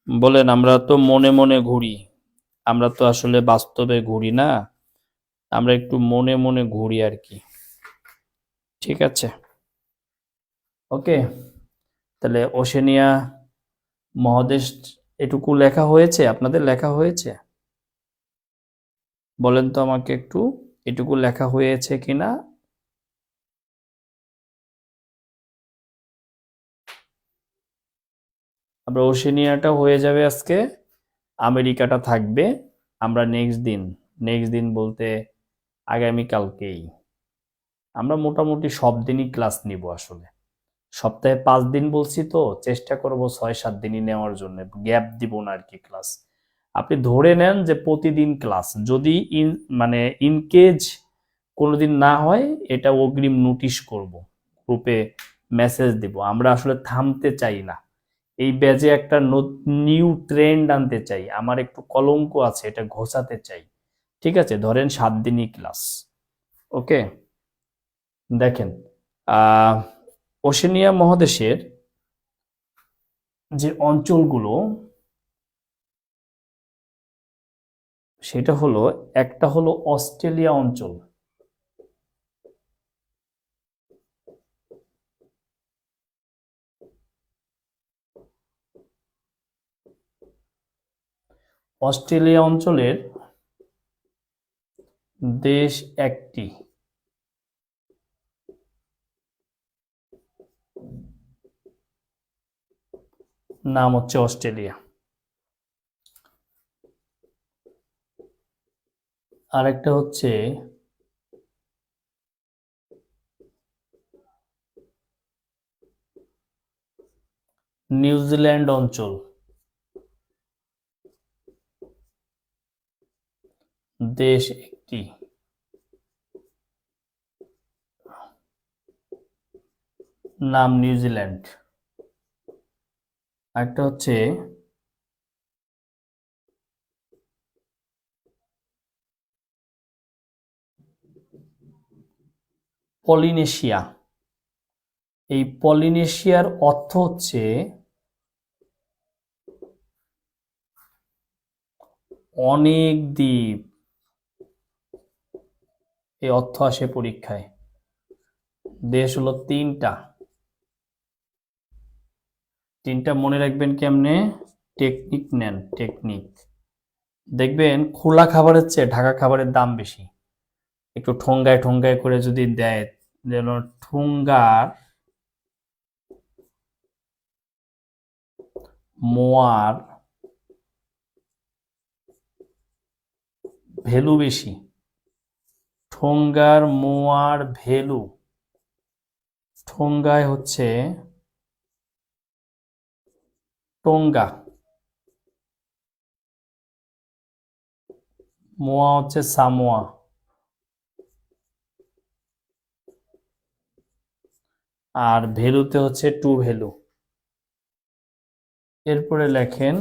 বলেন আমরা তো মনে মনে ঘুরি, আমরা তো আসলে বাস্তবে ঘুরি না, আমরা একটু মনে মনে ঘুরি আর কি, ঠিক আছে? ওকে, তাহলে ওশেনিয়া মহাদেশ এটুকু লেখা হয়েছে, আপনাদের লেখা হয়েছে? বলেন তো আমাকে একটু, এটুকু লেখা হয়েছে কিনা। আমরা ওশেনিয়াটা হয়ে যাবে আজকে, আমেরিকাটা থাকবে আমরা নেক্সট দিন। নেক্সট দিন বলতে আগামীকালকেই। আমরা মোটামুটি সব দিনই ক্লাস নিব আসলে। সপ্তাহে 5 দিন বলছি, তো চেষ্টা করব 6-7 দিনই নেওয়ার জন্য, গ্যাপ দিব না আর কি ক্লাস। আপনি ধরে নেন যে প্রতিদিন ক্লাস, যদি মানে ইনকেজ কোনোদিন না হয়, এটা অগ্রিম নোটিশ করব, গ্রুপে মেসেজ দিব। আমরা আসলে থামতে চাই না, এই ব্যাচে একটা নিউ ট্রেন্ড আনতে চাই, আমার একটু কলঙ্ক আছে এটা ঘোচাতে চাই, ঠিক আছে? ধরেন 7 দিনই ক্লাস। ওকে, দেখেন, আহ ওশেনিয়া মহাদেশের যে অঞ্চলগুলো, সেটা হলো, একটা হলো অস্ট্রেলিয়া অঞ্চল। অস্ট্রেলিয়া অঞ্চলের দেশ একটি, নাম হচ্ছে অস্ট্রেলিয়া। আরেকটা হচ্ছে নিউজিল্যান্ড অঞ্চল, দেশ একটি। নাম নিউজিল্যান্ড। আরেকটা হচ্ছে পলিনেশিয়া। এই পলিনেশিয়ার অর্থ হচ্ছে অনেক দ্বীপ। এই অর্থ আসে পরীক্ষায়। দেশ হলো তিনটা। তিনটা মনে রাখবেন কেমনে? টেকনিক নেন, টেকনিক। দেখবেন খোলা খাবারের চেয়ে ঢাকা খাবারের দাম বেশি। একটু ঠোঙ্গায় ঠোঙ্গায় করে যদি দেয়, যেন ঠোঙ্গার মোয়ার ভ্যালু বেশি। ঠোঙ্গার মোয়ার ভ্যালু, ঠোঙ্গায় হচ্ছে টোঙ্গা, মোয়া হচ্ছে সামোয়া। আর ভ্যালুতে হচ্ছে টু ভ্যালু। এরপরে লেখেন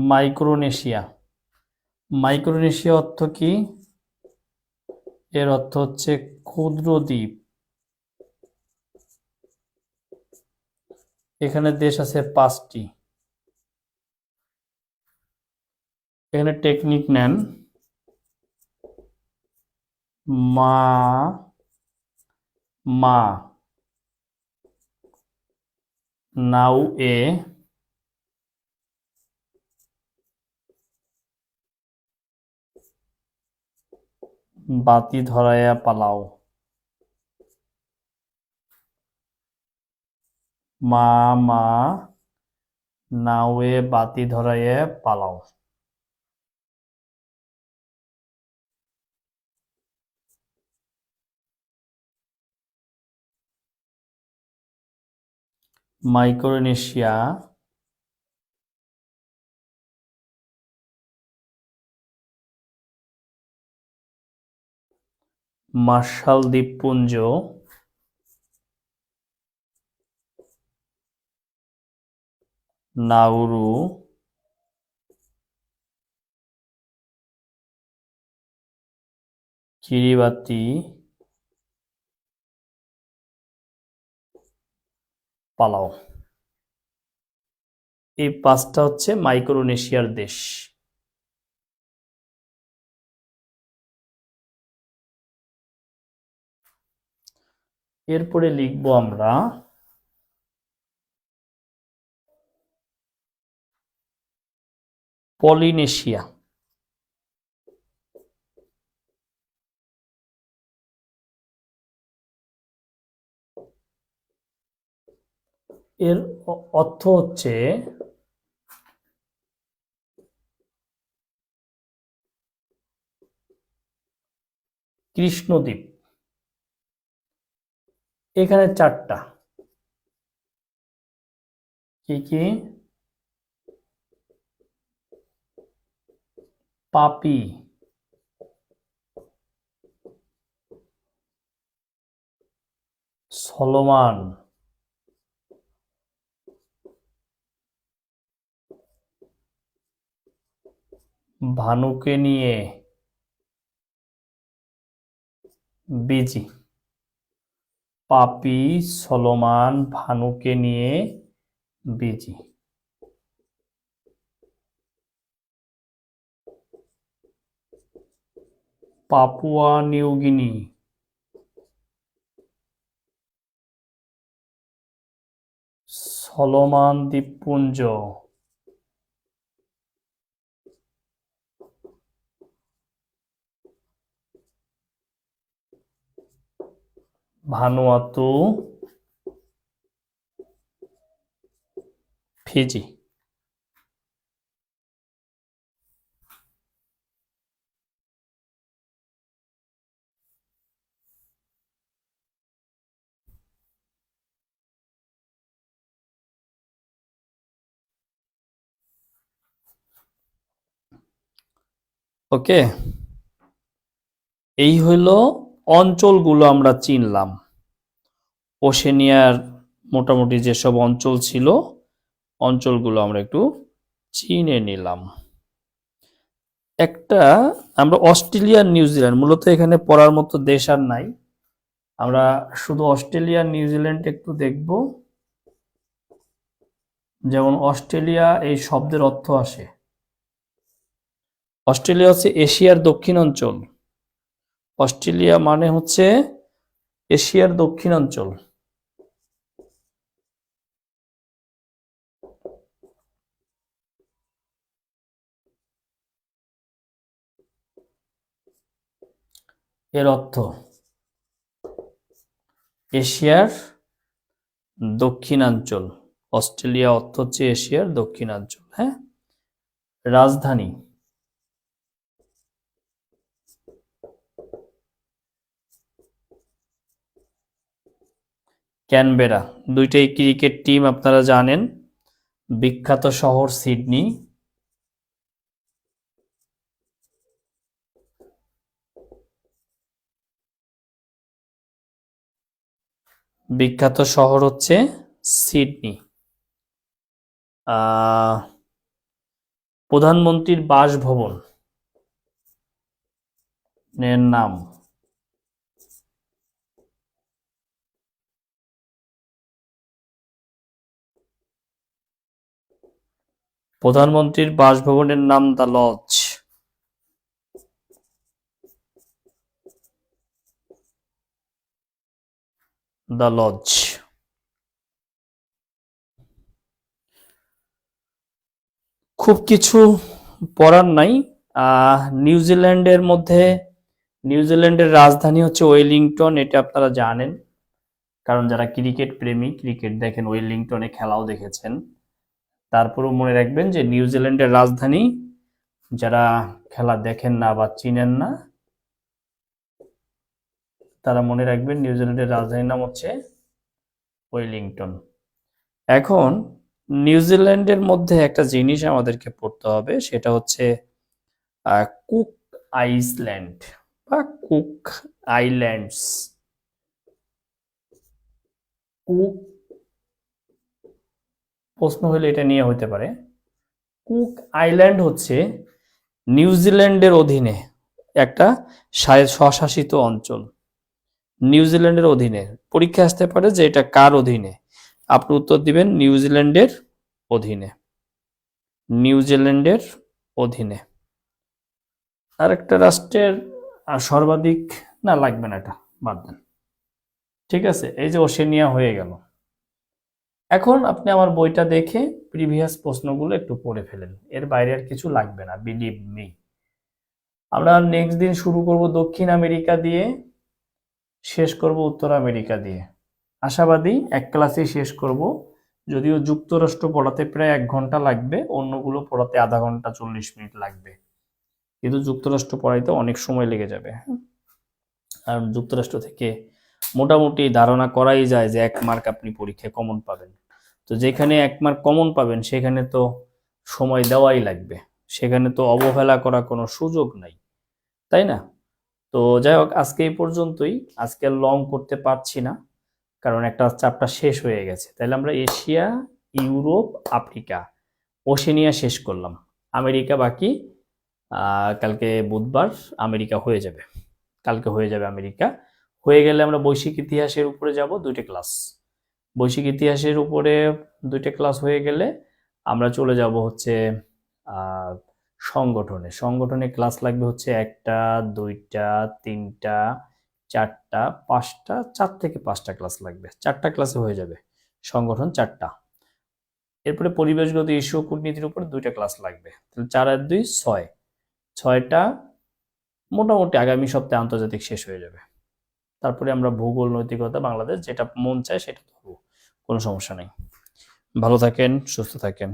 মাইক্রোনেশিয়া। মাইক্রোনেশিয়া অর্থ কি? এর অর্থ হচ্ছে ক্ষুদ্র দ্বীপ। এখানে দেশ আছে 5টি। এখানে টেকনিক নেন। মা মা নাও এ বাতি ধরাইয়া পালাও। মা মা নাওয়ে বাতি ধরাইয়া পালাও। মাইক্রোনেশিয়া মার্শাল দ্বীপপুঞ্জ নাউরু কিরিবাতি পালাও। এই 5টা হচ্ছে মাইক্রোনেশিয়ার দেশ। এরপরে লিখব আমরা পলিনেশিয়া। এর অর্থ হচ্ছে কৃষ্ণদ্বীপ। এখানে 4টা। কি কি? পাপি, সলোমন, ভানুকে নিয়ে বিজি। পাপি, সলোমন, ভানুকে নিয়ে বিজি। পাপুয়া নিউগিনি, সলোমন দ্বীপপুঞ্জ, ভানুয়াতু, ফিজি। ওকে, এই হইল অঞ্চলগুলো আমরা চিনলাম। ওশেনিয়ার মোটামুটি যেসব অঞ্চল ছিল, অঞ্চলগুলো আমরা একটু চিনে নিলাম। একটা আমরা অস্ট্রেলিয়া নিউজিল্যান্ড, মূলত এখানে পড়ার মতো দেশ আর নাই, আমরা শুধু অস্ট্রেলিয়া নিউজিল্যান্ড একটু দেখব। যেমন অস্ট্রেলিয়া এই শব্দের অর্থ আসে, অস্ট্রেলিয়া হচ্ছে এশিয়ার দক্ষিণাঞ্চল। অস্ট্রেলিয়া মানে হচ্ছে এশিয়ার দক্ষিণাঞ্চল। এর অর্থ এশিয়ার দক্ষিণাঞ্চল। অস্ট্রেলিয়া অর্থ হচ্ছে এশিয়ার দক্ষিণাঞ্চল। হ্যাঁ, রাজধানী ক্যানবেরা। দুইটাই ক্রিকেট টিম আপনারা জানেন। বিখ্যাত শহর সিডনি। বিখ্যাত শহর হচ্ছে সিডনি। প্রধানমন্ত্রীর বাসভবন এর নাম প্রধানমন্ত্রীর বাসভবনের নাম দ্য লজ। The lodge. খুব কিছু পড়ার নাই। নিউজিল্যান্ডের মধ্যে নিউজিল্যান্ডের রাজধানী হচ্ছে ওয়েলিংটন, এটা আপনারা জানেন, কারণ যারা ক্রিকেট প্রেমী, ক্রিকেট দেখেন, ওয়েলিংটনে খেলাও দেখেছেন। তারপরেও মনে রাখবেন যে নিউজিল্যান্ডের রাজধানী, যারা খেলা দেখেন না বা চিনেন না, তারা মনে রাখবেন নিউজিল্যান্ডের রাজধানীর নাম হচ্ছে ওয়েলিংটন। এখন নিউজিল্যান্ডের মধ্যে একটা জিনিস আমাদেরকে পড়তে হবে, সেটা হচ্ছে কুক আইল্যান্ড বা কুক আইল্যান্ডস। কুক, প্রশ্ন হলে এটা নিয়ে হতে পারে। কুক আইল্যান্ড হচ্ছে নিউজিল্যান্ডের অধীনে একটা স্বশাসিত অঞ্চল। নিউজিল্যান্ডের অধীনে পরীক্ষা আসতে পারে যে এটা কার অধীনে, আপনি উত্তর দিবেন নিউজিল্যান্ডের অধীনে। নিউজিল্যান্ডের অধীনে। আর একটা রাষ্ট্রের সর্বাধিক না, লাগবে না, এটা বাদ দেন। ঠিক আছে, এই যে ওশেনিয়া হয়ে গেল। এখন আপনি আমার বইটা দেখে প্রিভিয়াস প্রশ্নগুলো একটু পড়ে ফেলেন, এর বাইরে আর কিছু লাগবে না, বিলিভ মি। আমরা নেক্সট দিন শুরু করব দক্ষিণ আমেরিকা দিয়ে, শেষ করব উত্তর আমেরিকা দিয়ে। আশাবাদী এক ক্লাসেই শেষ করব, যদিও যুক্তরাষ্ট্র পড়াতে প্রায় 1 ঘন্টা লাগবে, অন্যগুলো পড়াতে আধা ঘন্টা 40 মিনিট লাগবে, কিন্তু যুক্তরাষ্ট্র পড়াইতে অনেক সময় লেগে যাবে। আর যুক্তরাষ্ট্র থেকে মোটামুটি ধারণা করাই যায় যে 1 মার্ক আপনি পরীক্ষায় কমন পাবেন। তো যেখানে 1 মার্ক কমন পাবেন সেখানে তো সময় দেওয়াই লাগবে, সেখানে তো অবহেলা করার কোনো সুযোগ নাই, তাই না? তো যাই হোক, আজকে এই পর্যন্তই। আজকে লং করতে পারছি না, কারণ একটা চ্যাপ্টার শেষ হয়ে গেছে। তাহলে আমরা এশিয়া, ইউরোপ, আফ্রিকা, ওশেনিয়া শেষ করলাম। আমেরিকা বাকি। কালকে বুধবার আমেরিকা হয়ে যাবে, কালকে হয়ে যাবে আমেরিকা। হয়ে গেলে আমরা বৈশ্বিক ইতিহাসের উপরে যাব 2টে ক্লাস। বৈশ্বিক ইতিহাসের উপরে 2টে ক্লাস হয়ে গেলে আমরা চলে যাব হচ্ছে সংগঠনে। সংগঠনে ক্লাস লাগবে হচ্ছে 1টা, 2টা, 3টা, 4টা, 5টা, 4 থেকে 5টা ক্লাস লাগবে। 4টা ক্লাসে হয়ে যাবে সংগঠন, 4টা। এরপরে পরিবেশগত ইস্যু, কূটনীতির উপর 2টা ক্লাস লাগবে। তাহলে 4 আর 2 6, 6টা। মোটামুটি আগামী সপ্তাহে আন্তর্জাতিক শেষ হয়ে যাবে। তারপরে আমরা ভূগোল, নৈতিকতা, বাংলাদেশ, যেটা মন চায় সেটা ধরবো, কোনো সমস্যা নেই। ভালো থাকেন, সুস্থ থাকেন।